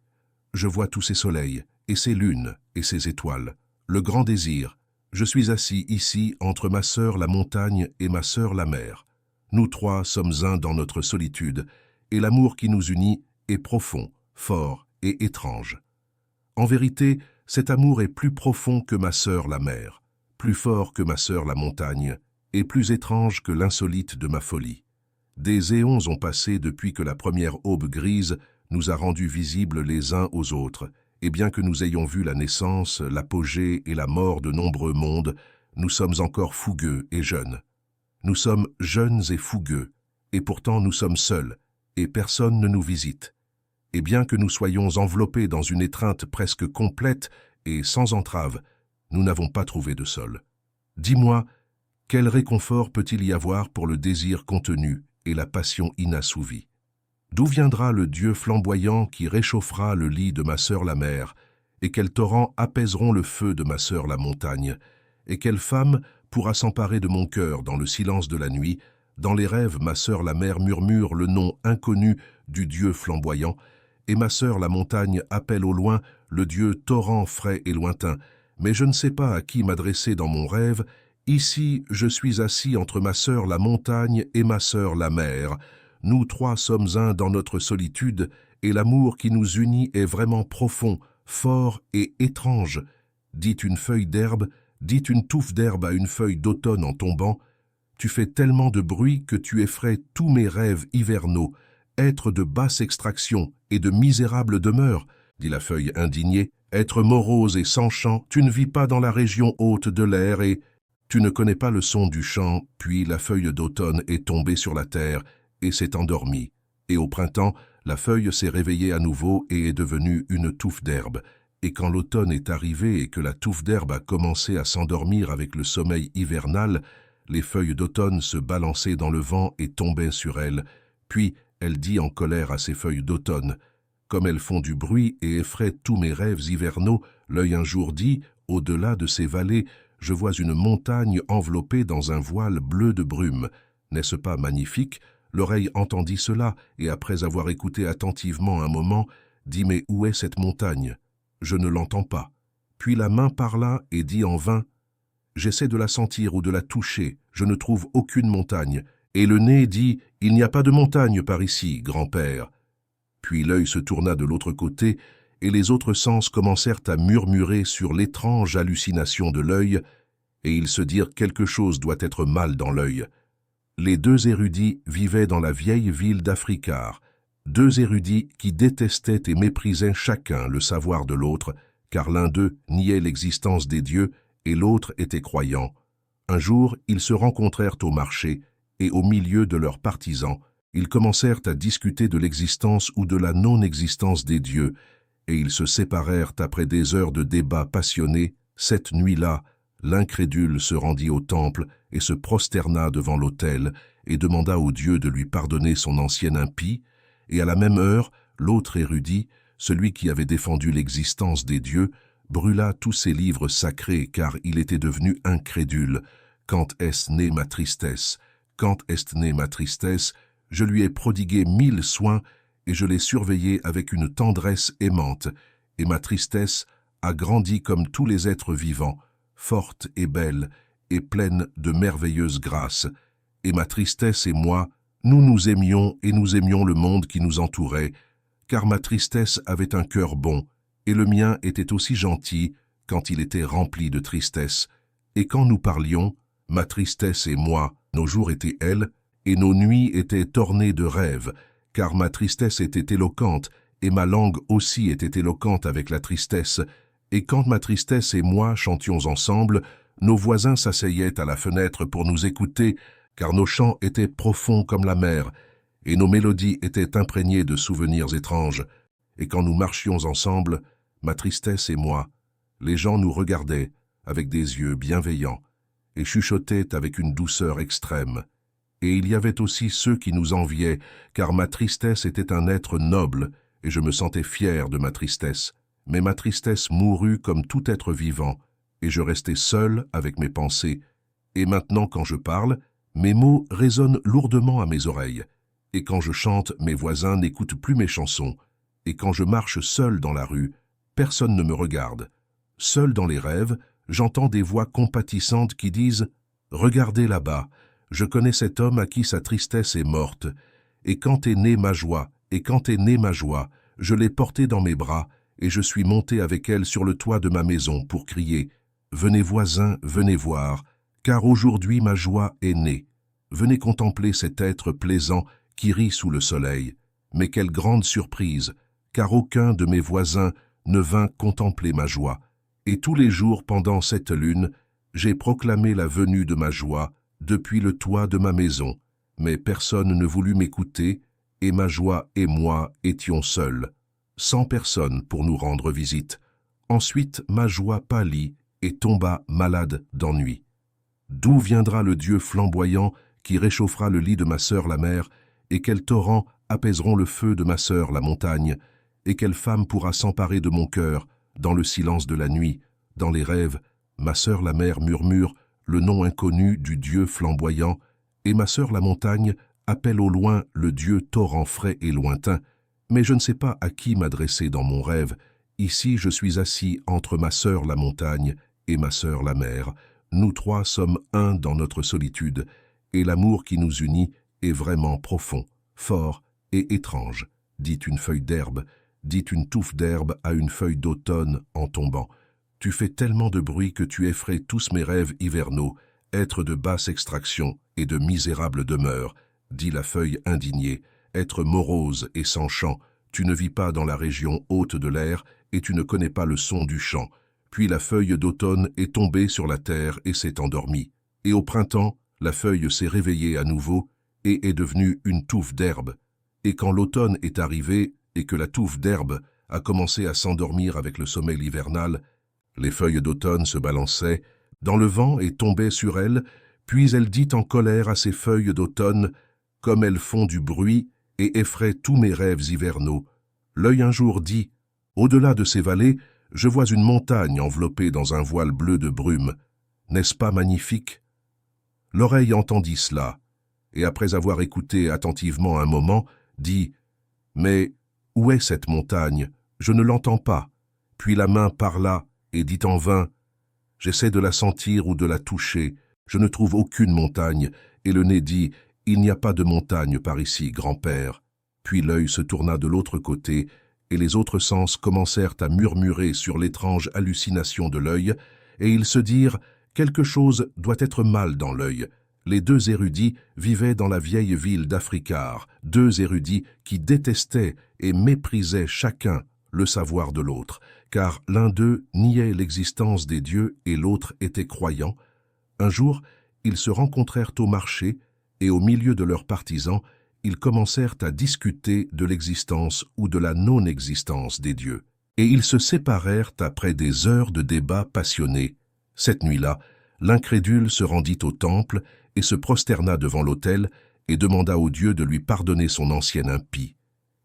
je vois tous ces soleils, et ces lunes, et ces étoiles. Le grand désir, je suis assis ici entre ma sœur la montagne et ma sœur la mer. Nous trois sommes un dans notre solitude, et l'amour qui nous unit est profond, fort et étrange. En vérité, cet amour est plus profond que ma sœur la mer, plus fort que ma sœur la montagne, et plus étrange que l'insolite de ma folie. Des éons ont passé depuis que la première aube grise nous a rendus visibles les uns aux autres, et bien que nous ayons vu la naissance, l'apogée et la mort de nombreux mondes, nous sommes encore fougueux et jeunes. Nous sommes jeunes et fougueux, et pourtant nous sommes seuls, et personne ne nous visite. Et bien que nous soyons enveloppés dans une étreinte presque complète et sans entrave, nous n'avons pas trouvé de sol. Dis-moi, quel réconfort peut-il y avoir pour le désir contenu et la passion inassouvie? D'où viendra le Dieu flamboyant qui réchauffera le lit de ma sœur la mer, et quels torrents apaiseront le feu de ma sœur la montagne, et quelle femme pourra s'emparer de mon cœur dans le silence de la nuit? Dans les rêves, ma sœur la mer murmure le nom inconnu du Dieu flamboyant, et ma sœur la montagne appelle au loin le Dieu torrent frais et lointain. Mais je ne sais pas à qui m'adresser dans mon rêve. Ici, je suis assis entre ma sœur la montagne et ma sœur la mer. Nous trois sommes un dans notre solitude, et l'amour qui nous unit est vraiment profond, fort et étrange. Dit une feuille d'herbe, dit une touffe d'herbe à une feuille d'automne en tombant, tu fais tellement de bruit que tu effraies tous mes rêves hivernaux, être de basse extraction et de misérable demeure, dit la feuille indignée, être morose et sans chant, tu ne vis pas dans la région haute de l'air et tu ne connais pas le son du chant, puis la feuille d'automne est tombée sur la terre et s'est endormie. Et au printemps, la feuille s'est réveillée à nouveau et est devenue une touffe d'herbe. Et quand l'automne est arrivé et que la touffe d'herbe a commencé à s'endormir avec le sommeil hivernal, les feuilles d'automne se balançaient dans le vent et tombaient sur elle. Puis elle dit en colère à ces feuilles d'automne, « Comme elles font du bruit et effraient tous mes rêves hivernaux, l'œil un jour dit, au-delà de ces vallées, je vois une montagne enveloppée dans un voile bleu de brume. N'est-ce pas magnifique ?» L'oreille entendit cela, et après avoir écouté attentivement un moment, dit « Mais où est cette montagne ? Je ne l'entends pas. » Puis la main parla et dit en vain « J'essaie de la sentir ou de la toucher, je ne trouve aucune montagne. » Et le nez dit « Il n'y a pas de montagne par ici, grand-père. » Puis l'œil se tourna de l'autre côté, et les autres sens commencèrent à murmurer sur l'étrange hallucination de l'œil, et ils se dirent « Quelque chose doit être mal dans l'œil. » Les deux érudits vivaient dans la vieille ville d'Africar, deux érudits qui détestaient et méprisaient chacun le savoir de l'autre, car l'un d'eux niait l'existence des dieux et l'autre était croyant. Un jour, ils se rencontrèrent au marché, et au milieu de leurs partisans, ils commencèrent à discuter de l'existence ou de la non-existence des dieux, et ils se séparèrent après des heures de débats passionnés. Cette nuit-là, l'incrédule se rendit au temple et se prosterna devant l'autel et demanda au Dieu de lui pardonner son ancienne impie, et à la même heure, l'autre érudit, celui qui avait défendu l'existence des dieux, brûla tous ses livres sacrés car il était devenu incrédule. Quand est née ma tristesse? Quand est née ma tristesse? Je lui ai prodigué 1000 soins et je l'ai surveillée avec une tendresse aimante, et ma tristesse a grandi comme tous les êtres vivants, forte et belle, et pleine de merveilleuses grâces. Et ma tristesse et moi, nous nous aimions et nous aimions le monde qui nous entourait, car ma tristesse avait un cœur bon, et le mien était aussi gentil quand il était rempli de tristesse. Et quand nous parlions, ma tristesse et moi, nos jours étaient elle, et nos nuits étaient ornées de rêves, car ma tristesse était éloquente, et ma langue aussi était éloquente avec la tristesse. Et quand ma tristesse et moi chantions ensemble, nos voisins s'asseyaient à la fenêtre pour nous écouter, car nos chants étaient profonds comme la mer, et nos mélodies étaient imprégnées de souvenirs étranges. Et quand nous marchions ensemble, ma tristesse et moi, les gens nous regardaient avec des yeux bienveillants, et chuchotaient avec une douceur extrême. Et il y avait aussi ceux qui nous enviaient, car ma tristesse était un être noble, et je me sentais fier de ma tristesse. Mais ma tristesse mourut comme tout être vivant, et je restai seul avec mes pensées. Et maintenant, quand je parle, Mes mots résonnent lourdement à mes oreilles, et quand je chante, mes voisins n'écoutent plus mes chansons, et quand je marche seul dans la rue, personne ne me regarde. Seul dans les rêves, j'entends des voix compatissantes qui disent « Regardez là-bas, je connais cet homme à qui sa tristesse est morte, et quand est née ma joie, et quand est née ma joie, je l'ai portée dans mes bras, et je suis monté avec elle sur le toit de ma maison pour crier « Venez voisins, venez voir, car aujourd'hui ma joie est née. Venez contempler cet être plaisant qui rit sous le soleil. Mais quelle grande surprise, car aucun de mes voisins ne vint contempler ma joie. Et tous les jours pendant cette lune, j'ai proclamé la venue de ma joie depuis le toit de ma maison. Mais personne ne voulut m'écouter, et ma joie et moi étions seuls, sans personne pour nous rendre visite. Ensuite ma joie pâlit et tomba malade d'ennui. D'où viendra le Dieu flamboyant qui réchauffera le lit de ma sœur la mer, et quels torrents apaiseront le feu de ma sœur la montagne, et quelle femme pourra s'emparer de mon cœur, dans le silence de la nuit, dans les rêves, ma sœur la mer murmure le nom inconnu du Dieu flamboyant, et ma sœur la montagne appelle au loin le Dieu torrent frais et lointain, mais je ne sais pas à qui m'adresser dans mon rêve. Ici je suis assis entre ma sœur la montagne et ma sœur la mer. Nous trois sommes un dans notre solitude, et l'amour qui nous unit est vraiment profond, fort et étrange, dit une feuille d'herbe, dit une touffe d'herbe à une feuille d'automne en tombant. Tu fais tellement de bruit que tu effraies tous mes rêves hivernaux, être de basse extraction et de misérable demeure, dit la feuille indignée, être morose et sans chant, tu ne vis pas dans la région haute de l'air et tu ne connais pas le son du chant. Puis la feuille d'automne est tombée sur la terre et s'est endormie. Et au printemps, la feuille s'est réveillée à nouveau et est devenue une touffe d'herbe. Et quand l'automne est arrivé et que la touffe d'herbe a commencé à s'endormir avec le sommeil hivernal, les feuilles d'automne se balançaient dans le vent et tombaient sur elle, puis elle dit en colère à ces feuilles d'automne, comme elles font du bruit et effraient tous mes rêves hivernaux. L'œil un jour dit, au-delà de ces vallées, je vois une montagne enveloppée dans un voile bleu de brume. N'est-ce pas magnifique? L'oreille entendit cela, et après avoir écouté attentivement un moment, dit « Mais où est cette montagne? Je ne l'entends pas. » Puis la main parla et dit en vain « J'essaie de la sentir ou de la toucher. Je ne trouve aucune montagne. » Et le nez dit « Il n'y a pas de montagne par ici, grand-père. » Puis l'œil se tourna de l'autre côté, et les autres sens commencèrent à murmurer sur l'étrange hallucination de l'œil, et ils se dirent « Quelque chose doit être mal dans l'œil. » Les deux érudits vivaient dans la vieille ville d'Africar, deux érudits qui détestaient et méprisaient chacun le savoir de l'autre, car l'un d'eux niait l'existence des dieux et l'autre était croyant. Un jour, ils se rencontrèrent au marché, et au milieu de leurs partisans, ils commencèrent à discuter de l'existence ou de la non-existence des dieux. Et ils se séparèrent après des heures de débats passionnés. Cette nuit-là, l'incrédule se rendit au temple et se prosterna devant l'autel et demanda au Dieu de lui pardonner son ancienne impie.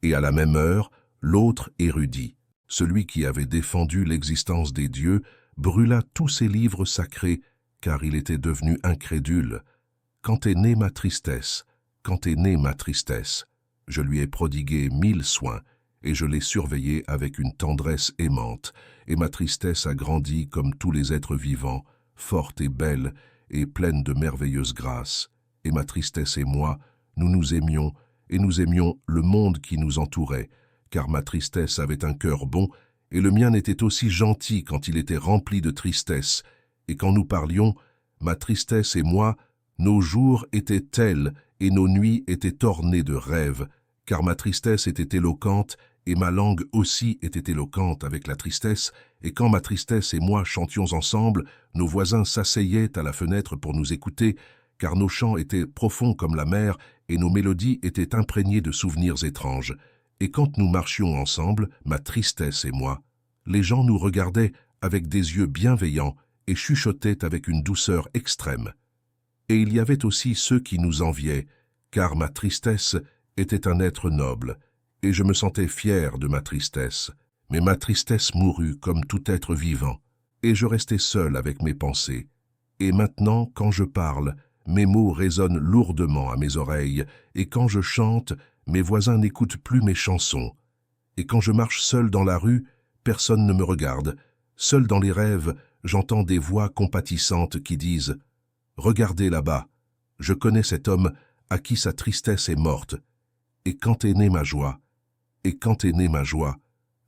Et à la même heure, l'autre érudit, celui qui avait défendu l'existence des dieux, brûla tous ses livres sacrés, car il était devenu incrédule. Quand est née ma tristesse, quand est née ma tristesse, je lui ai prodigué 1000 soins, et je l'ai surveillée avec une tendresse aimante, et ma tristesse a grandi comme tous les êtres vivants, forte et belle, et pleine de merveilleuses grâces. Et ma tristesse et moi, nous nous aimions, et nous aimions le monde qui nous entourait, car ma tristesse avait un cœur bon, et le mien était aussi gentil quand il était rempli de tristesse, et quand nous parlions, ma tristesse et moi, nos jours étaient tels, et nos nuits étaient ornées de rêves, car ma tristesse était éloquente, et ma langue aussi était éloquente avec la tristesse, et quand ma tristesse et moi chantions ensemble, nos voisins s'asseyaient à la fenêtre pour nous écouter, car nos chants étaient profonds comme la mer, et nos mélodies étaient imprégnées de souvenirs étranges. Et quand nous marchions ensemble, ma tristesse et moi, les gens nous regardaient avec des yeux bienveillants et chuchotaient avec une douceur extrême. Et il y avait aussi ceux qui nous enviaient, car ma tristesse était un être noble, et je me sentais fier de ma tristesse. Mais ma tristesse mourut comme tout être vivant, et je restai seul avec mes pensées. Et maintenant, quand je parle, mes mots résonnent lourdement à mes oreilles, et quand je chante, mes voisins n'écoutent plus mes chansons. Et quand je marche seul dans la rue, personne ne me regarde. Seul dans les rêves, j'entends des voix compatissantes qui disent « Regardez là-bas, je connais cet homme à qui sa tristesse est morte. Et quand est née ma joie,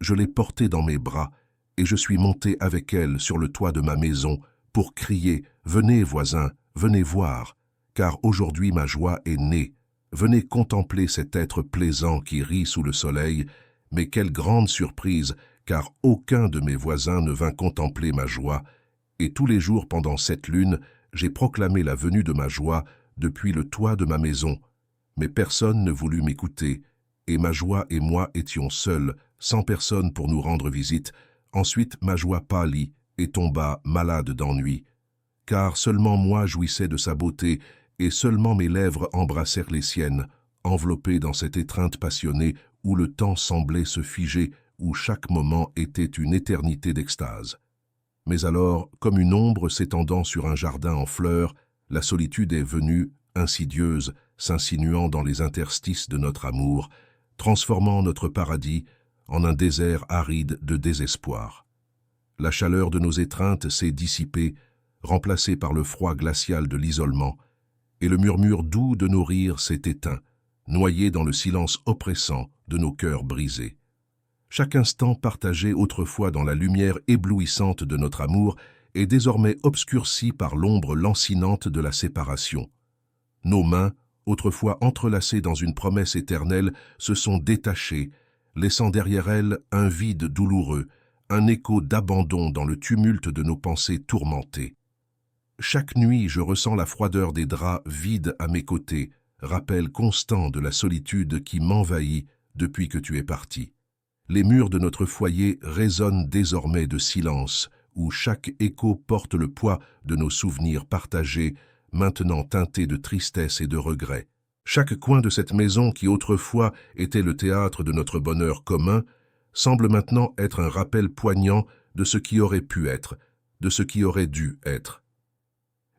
je l'ai portée dans mes bras, et je suis monté avec elle sur le toit de ma maison pour crier « Venez, voisins, venez voir, car aujourd'hui ma joie est née. Venez contempler cet être plaisant qui rit sous le soleil, mais quelle grande surprise, car aucun de mes voisins ne vint contempler ma joie, et tous les jours pendant cette lune, j'ai proclamé la venue de ma joie depuis le toit de ma maison. Mais personne ne voulut m'écouter, et ma joie et moi étions seuls, sans personne pour nous rendre visite. Ensuite ma joie pâlit et tomba malade d'ennui, car seulement moi jouissais de sa beauté, et seulement mes lèvres embrassèrent les siennes, enveloppées dans cette étreinte passionnée où le temps semblait se figer, où chaque moment était une éternité d'extase. Mais alors, comme une ombre s'étendant sur un jardin en fleurs, la solitude est venue, insidieuse, s'insinuant dans les interstices de notre amour, transformant notre paradis en un désert aride de désespoir. La chaleur de nos étreintes s'est dissipée, remplacée par le froid glacial de l'isolement, et le murmure doux de nos rires s'est éteint, noyé dans le silence oppressant de nos cœurs brisés. Chaque instant partagé autrefois dans la lumière éblouissante de notre amour est désormais obscurci par l'ombre lancinante de la séparation. Nos mains, autrefois entrelacées dans une promesse éternelle, se sont détachées, laissant derrière elles un vide douloureux, un écho d'abandon dans le tumulte de nos pensées tourmentées. Chaque nuit, je ressens la froideur des draps vides à mes côtés, rappel constant de la solitude qui m'envahit depuis que tu es parti. Les murs de notre foyer résonnent désormais de silence, où chaque écho porte le poids de nos souvenirs partagés, maintenant teintés de tristesse et de regret. Chaque coin de cette maison qui autrefois était le théâtre de notre bonheur commun, semble maintenant être un rappel poignant de ce qui aurait pu être, de ce qui aurait dû être.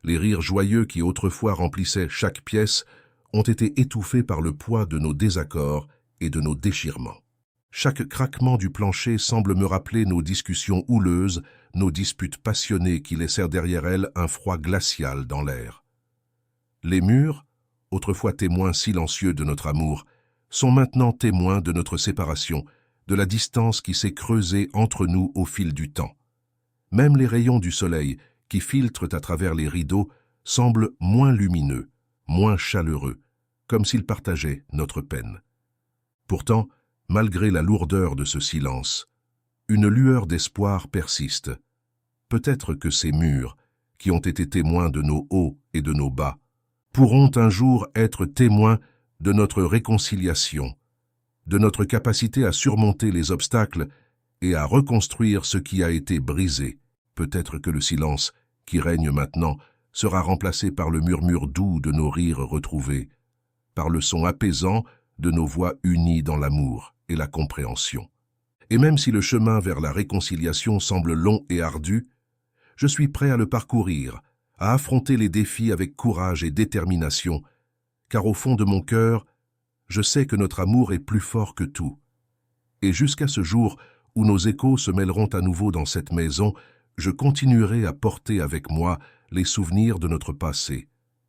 Les rires joyeux qui autrefois remplissaient chaque pièce ont été étouffés par le poids de nos désaccords et de nos déchirements. Chaque craquement du plancher semble me rappeler nos discussions houleuses, nos disputes passionnées qui laissèrent derrière elles un froid glacial dans l'air. Les murs, autrefois témoins silencieux de notre amour, sont maintenant témoins de notre séparation, de la distance qui s'est creusée entre nous au fil du temps. Même les rayons du soleil, qui filtrent à travers les rideaux, semblent moins lumineux, moins chaleureux, comme s'ils partageaient notre peine. Pourtant, malgré la lourdeur de ce silence, une lueur d'espoir persiste. Peut-être que ces murs, qui ont été témoins de nos hauts et de nos bas, pourront un jour être témoins de notre réconciliation, de notre capacité à surmonter les obstacles et à reconstruire ce qui a été brisé. Peut-être que le silence qui règne maintenant sera remplacé par le murmure doux de nos rires retrouvés, par le son apaisant de nos voix unies dans l'amour et la compréhension. Et même si le chemin vers la réconciliation semble long et ardu, je suis prêt à le parcourir, à affronter les défis avec courage et détermination, car au fond de mon cœur, je sais que notre amour est plus fort que tout. Et jusqu'à ce jour où nos échos se mêleront à nouveau dans cette maison, je continuerai à porter avec moi les souvenirs de notre passé,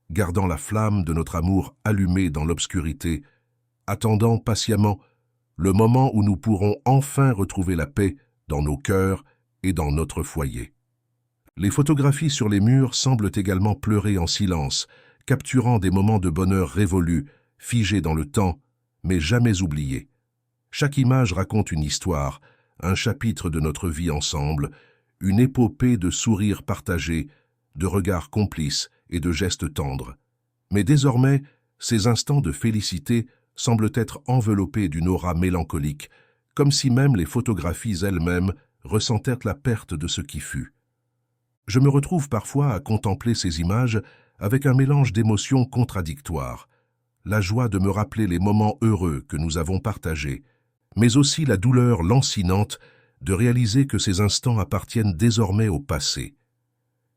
gardant la flamme de notre amour allumée dans l'obscurité, attendant patiemment le moment où nous pourrons enfin retrouver la paix dans nos cœurs et dans notre foyer. Les photographies sur les murs semblent également pleurer en silence, capturant des moments de bonheur révolus, figés dans le temps, mais jamais oubliés. Chaque image raconte une histoire, un chapitre de notre vie ensemble, une épopée de sourires partagés, de regards complices et de gestes tendres. Mais désormais, ces instants de félicité semblent être enveloppés d'une aura mélancolique, comme si même les photographies elles-mêmes ressentèrent la perte de ce qui fut. Je me retrouve parfois à contempler ces images avec un mélange d'émotions contradictoires, la joie de me rappeler les moments heureux que nous avons partagés, mais aussi la douleur lancinante de réaliser que ces instants appartiennent désormais au passé.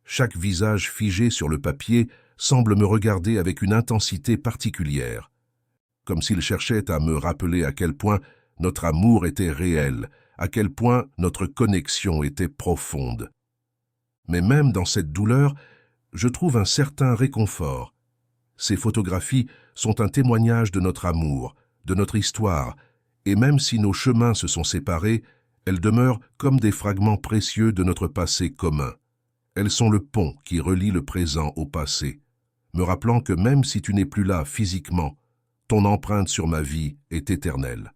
Chaque visage figé sur le papier semble me regarder avec une intensité particulière, comme s'il cherchait à me rappeler à quel point notre amour était réel, à quel point notre connexion était profonde. Mais même dans cette douleur, je trouve un certain réconfort. Ces photographies sont un témoignage de notre amour, de notre histoire, et même si nos chemins se sont séparés, elles demeurent comme des fragments précieux de notre passé commun. Elles sont le pont qui relie le présent au passé, me rappelant que même si tu n'es plus là physiquement, ton empreinte sur ma vie est éternelle.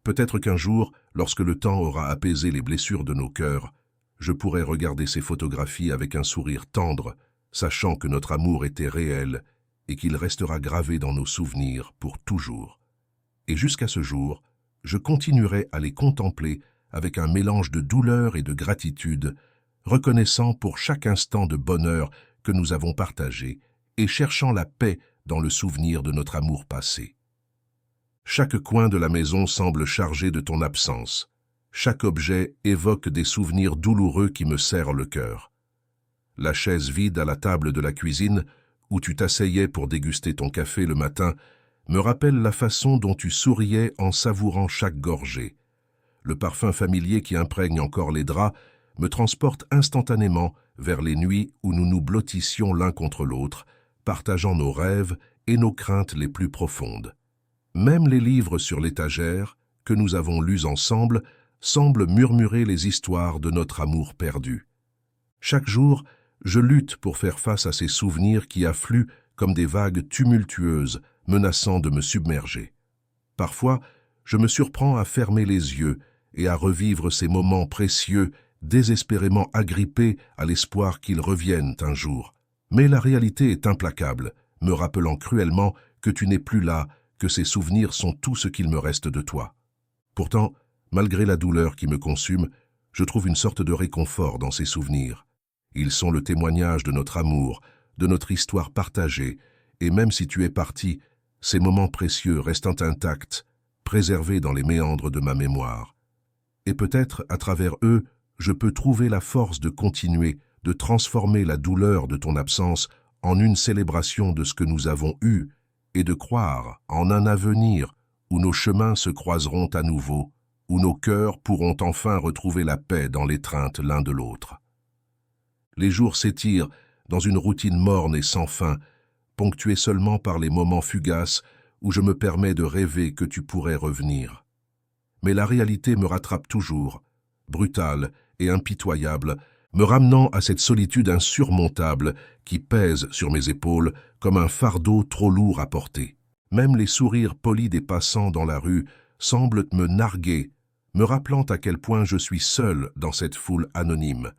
Peut-être qu'un jour, lorsque le temps aura apaisé les blessures de nos cœurs, je pourrai regarder ces photographies avec un sourire tendre, sachant que notre amour était réel et qu'il restera gravé dans nos souvenirs pour toujours. Et jusqu'à ce jour, je continuerai à les contempler avec un mélange de douleur et de gratitude, reconnaissant pour chaque instant de bonheur que nous avons partagé et cherchant la paix dans le souvenir de notre amour passé. Chaque coin de la maison semble chargé de ton absence. Chaque objet évoque des souvenirs douloureux qui me serrent le cœur. La chaise vide à la table de la cuisine, où tu t'asseyais pour déguster ton café le matin, me rappelle la façon dont tu souriais en savourant chaque gorgée. Le parfum familier qui imprègne encore les draps me transporte instantanément vers les nuits où nous nous blottissions l'un contre l'autre, partageant nos rêves et nos craintes les plus profondes. Même les livres sur l'étagère, que nous avons lus ensemble, semblent murmurer les histoires de notre amour perdu. Chaque jour, je lutte pour faire face à ces souvenirs qui affluent comme des vagues tumultueuses, menaçant de me submerger. Parfois, je me surprends à fermer les yeux et à revivre ces moments précieux, désespérément agrippés à l'espoir qu'ils reviennent un jour. Mais la réalité est implacable, me rappelant cruellement que tu n'es plus là, que ces souvenirs sont tout ce qu'il me reste de toi. Pourtant, malgré la douleur qui me consume, je trouve une sorte de réconfort dans ces souvenirs. Ils sont le témoignage de notre amour, de notre histoire partagée, et même si tu es parti, ces moments précieux restent intacts, préservés dans les méandres de ma mémoire. Et peut-être, à travers eux, je peux trouver la force de continuer, de transformer la douleur de ton absence en une célébration de ce que nous avons eu, et de croire en un avenir où nos chemins se croiseront à nouveau, où nos cœurs pourront enfin retrouver la paix dans l'étreinte l'un de l'autre. Les jours s'étirent dans une routine morne et sans fin, ponctuée seulement par les moments fugaces où je me permets de rêver que tu pourrais revenir. Mais la réalité me rattrape toujours, brutale et impitoyable, me ramenant à cette solitude insurmontable qui pèse sur mes épaules comme un fardeau trop lourd à porter. Même les sourires polis des passants dans la rue semblent me narguer, me rappelant à quel point je suis seul dans cette foule anonyme.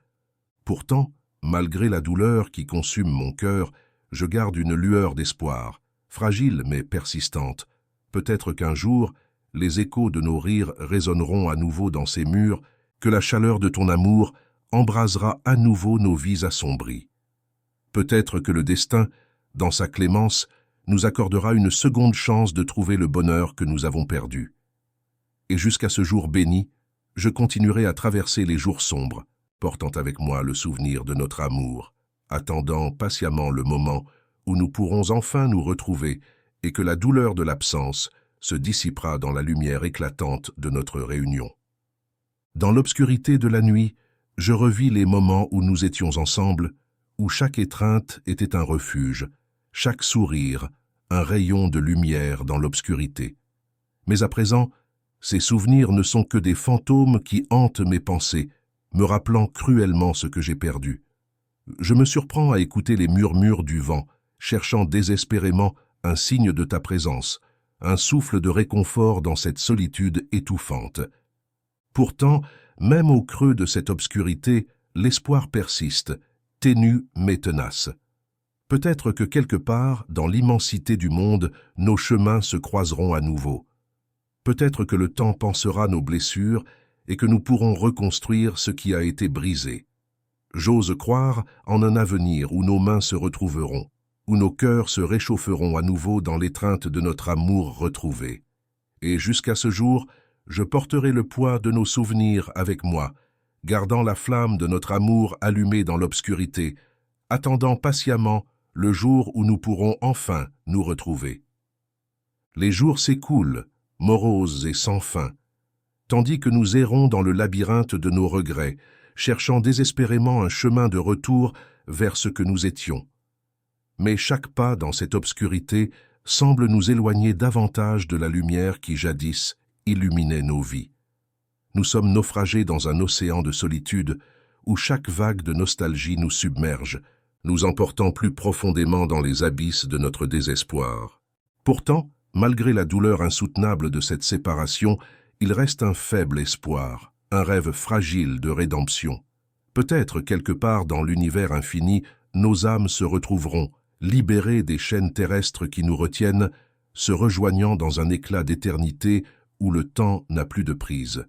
Pourtant, malgré la douleur qui consume mon cœur, je garde une lueur d'espoir, fragile mais persistante. Peut-être qu'un jour, les échos de nos rires résonneront à nouveau dans ces murs, que la chaleur de ton amour embrasera à nouveau nos vies assombries. Peut-être que le destin, dans sa clémence, nous accordera une seconde chance de trouver le bonheur que nous avons perdu. Et jusqu'à ce jour béni, je continuerai à traverser les jours sombres, portant avec moi le souvenir de notre amour, attendant patiemment le moment où nous pourrons enfin nous retrouver et que la douleur de l'absence se dissipera dans la lumière éclatante de notre réunion. Dans l'obscurité de la nuit, je revis les moments où nous étions ensemble, où chaque étreinte était un refuge, chaque sourire, un rayon de lumière dans l'obscurité. Mais à présent, ces souvenirs ne sont que des fantômes qui hantent mes pensées, me rappelant cruellement ce que j'ai perdu. Je me surprends à écouter les murmures du vent, cherchant désespérément un signe de ta présence, un souffle de réconfort dans cette solitude étouffante. Pourtant, même au creux de cette obscurité, l'espoir persiste, ténu mais tenace. Peut-être que quelque part, dans l'immensité du monde, nos chemins se croiseront à nouveau. Peut-être que le temps pansera nos blessures et que nous pourrons reconstruire ce qui a été brisé. J'ose croire en un avenir où nos mains se retrouveront, où nos cœurs se réchaufferont à nouveau dans l'étreinte de notre amour retrouvé. Et jusqu'à ce jour, je porterai le poids de nos souvenirs avec moi, gardant la flamme de notre amour allumée dans l'obscurité, attendant patiemment le jour où nous pourrons enfin nous retrouver. Les jours s'écoulent, moroses et sans fin, tandis que nous errons dans le labyrinthe de nos regrets, cherchant désespérément un chemin de retour vers ce que nous étions. Mais chaque pas dans cette obscurité semble nous éloigner davantage de la lumière qui jadis illuminait nos vies. Nous sommes naufragés dans un océan de solitude où chaque vague de nostalgie nous submerge, nous emportant plus profondément dans les abysses de notre désespoir. Pourtant, malgré la douleur insoutenable de cette séparation, il reste un faible espoir, un rêve fragile de rédemption. Peut-être quelque part dans l'univers infini, nos âmes se retrouveront, libérées des chaînes terrestres qui nous retiennent, se rejoignant dans un éclat d'éternité où le temps n'a plus de prise.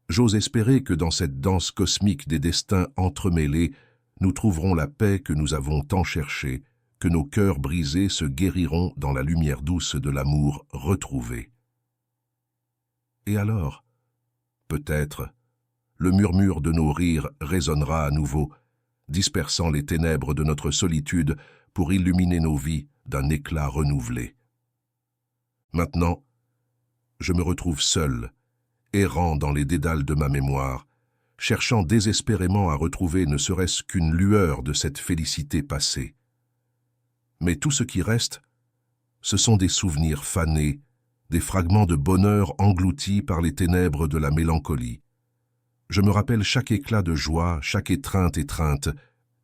J'ose espérer que dans cette danse cosmique des destins entremêlés, nous trouverons la paix que nous avons tant cherchée, que nos cœurs brisés se guériront dans la lumière douce de l'amour retrouvé. Et alors, peut-être, le murmure de nos rires résonnera à nouveau, dispersant les ténèbres de notre solitude pour illuminer nos vies d'un éclat renouvelé. Maintenant, je me retrouve seul, errant dans les dédales de ma mémoire, cherchant désespérément à retrouver ne serait-ce qu'une lueur de cette félicité passée. Mais tout ce qui reste, ce sont des souvenirs fanés, des fragments de bonheur engloutis par les ténèbres de la mélancolie. Je me rappelle chaque éclat de joie, chaque étreinte,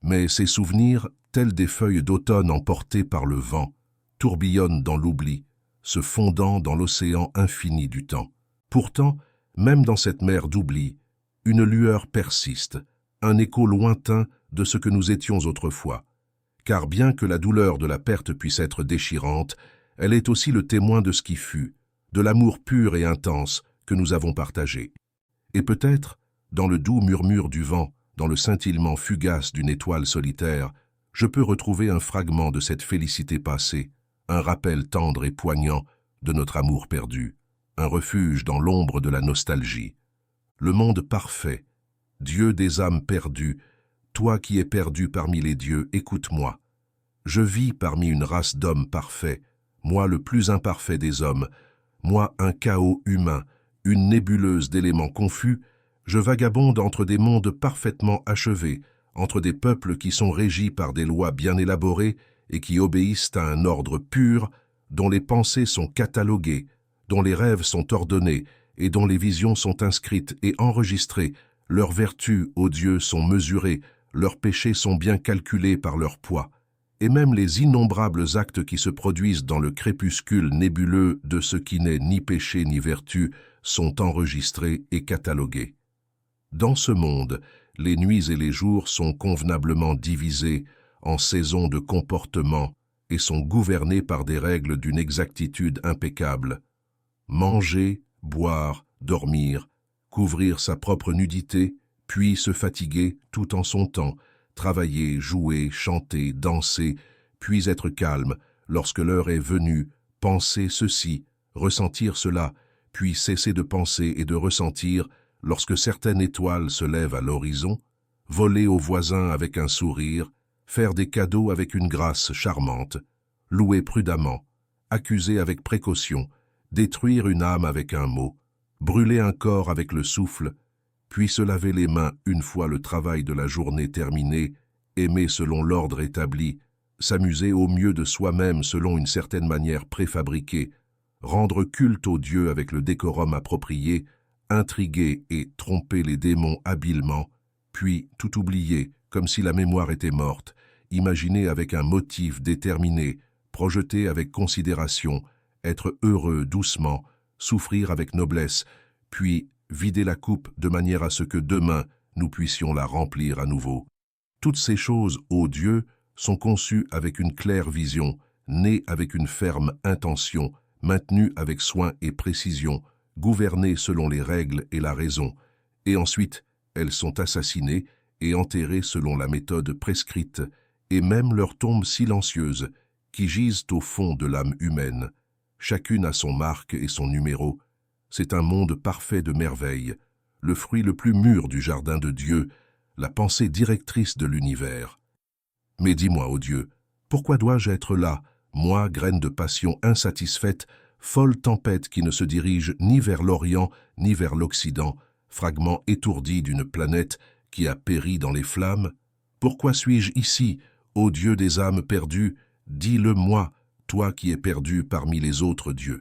mais ces souvenirs, tels des feuilles d'automne emportées par le vent, tourbillonnent dans l'oubli, se fondant dans l'océan infini du temps. Pourtant, même dans cette mer d'oubli, une lueur persiste, un écho lointain de ce que nous étions autrefois. Car bien que la douleur de la perte puisse être déchirante, elle est aussi le témoin de ce qui fut, de l'amour pur et intense que nous avons partagé. Et peut-être, dans le doux murmure du vent, dans le scintillement fugace d'une étoile solitaire, je peux retrouver un fragment de cette félicité passée, un rappel tendre et poignant de notre amour perdu, un refuge dans l'ombre de la nostalgie. Le monde parfait, Dieu des âmes perdues, toi qui es perdu parmi les dieux, écoute-moi. Je vis parmi une race d'hommes parfaits, moi le plus imparfait des hommes, moi un chaos humain, une nébuleuse d'éléments confus, je vagabonde entre des mondes parfaitement achevés, entre des peuples qui sont régis par des lois bien élaborées et qui obéissent à un ordre pur, dont les pensées sont cataloguées, dont les rêves sont ordonnés et dont les visions sont inscrites et enregistrées, leurs vertus, ô Dieu, sont mesurées, leurs péchés sont bien calculés par leur poids, et même les innombrables actes qui se produisent dans le crépuscule nébuleux de ce qui n'est ni péché ni vertu sont enregistrés et catalogués. Dans ce monde, les nuits et les jours sont convenablement divisés en saisons de comportement et sont gouvernés par des règles d'une exactitude impeccable. Manger, boire, dormir, couvrir sa propre nudité, puis se fatiguer tout en son temps, travailler, jouer, chanter, danser, puis être calme lorsque l'heure est venue, penser ceci, ressentir cela, puis cesser de penser et de ressentir lorsque certaines étoiles se lèvent à l'horizon, voler aux voisins avec un sourire, faire des cadeaux avec une grâce charmante, louer prudemment, accuser avec précaution, détruire une âme avec un mot, brûler un corps avec le souffle, puis se laver les mains une fois le travail de la journée terminé, aimer selon l'ordre établi, s'amuser au mieux de soi-même selon une certaine manière préfabriquée, rendre culte aux dieux avec le décorum approprié, intriguer et tromper les démons habilement, puis tout oublier comme si la mémoire était morte, imaginer avec un motif déterminé, projeter avec considération, être heureux doucement, souffrir avec noblesse, puis vider la coupe de manière à ce que demain nous puissions la remplir à nouveau. Toutes ces choses, ô Dieu, sont conçues avec une claire vision, nées avec une ferme intention, maintenues avec soin et précision, gouvernées selon les règles et la raison, et ensuite elles sont assassinées et enterrées selon la méthode prescrite, et même leurs tombes silencieuses, qui gisent au fond de l'âme humaine. Chacune a son marque et son numéro. C'est un monde parfait de merveilles, le fruit le plus mûr du jardin de Dieu, la pensée directrice de l'univers. Mais dis-moi, ô Dieu, Pourquoi dois-je être là, moi, graine de passion insatisfaite, folle tempête qui ne se dirige ni vers l'Orient ni vers l'Occident, fragment étourdi d'une planète qui a péri dans les flammes? Pourquoi suis-je ici, ô Dieu des âmes perdues? Dis-le-moi, toi qui es perdu parmi les autres dieux.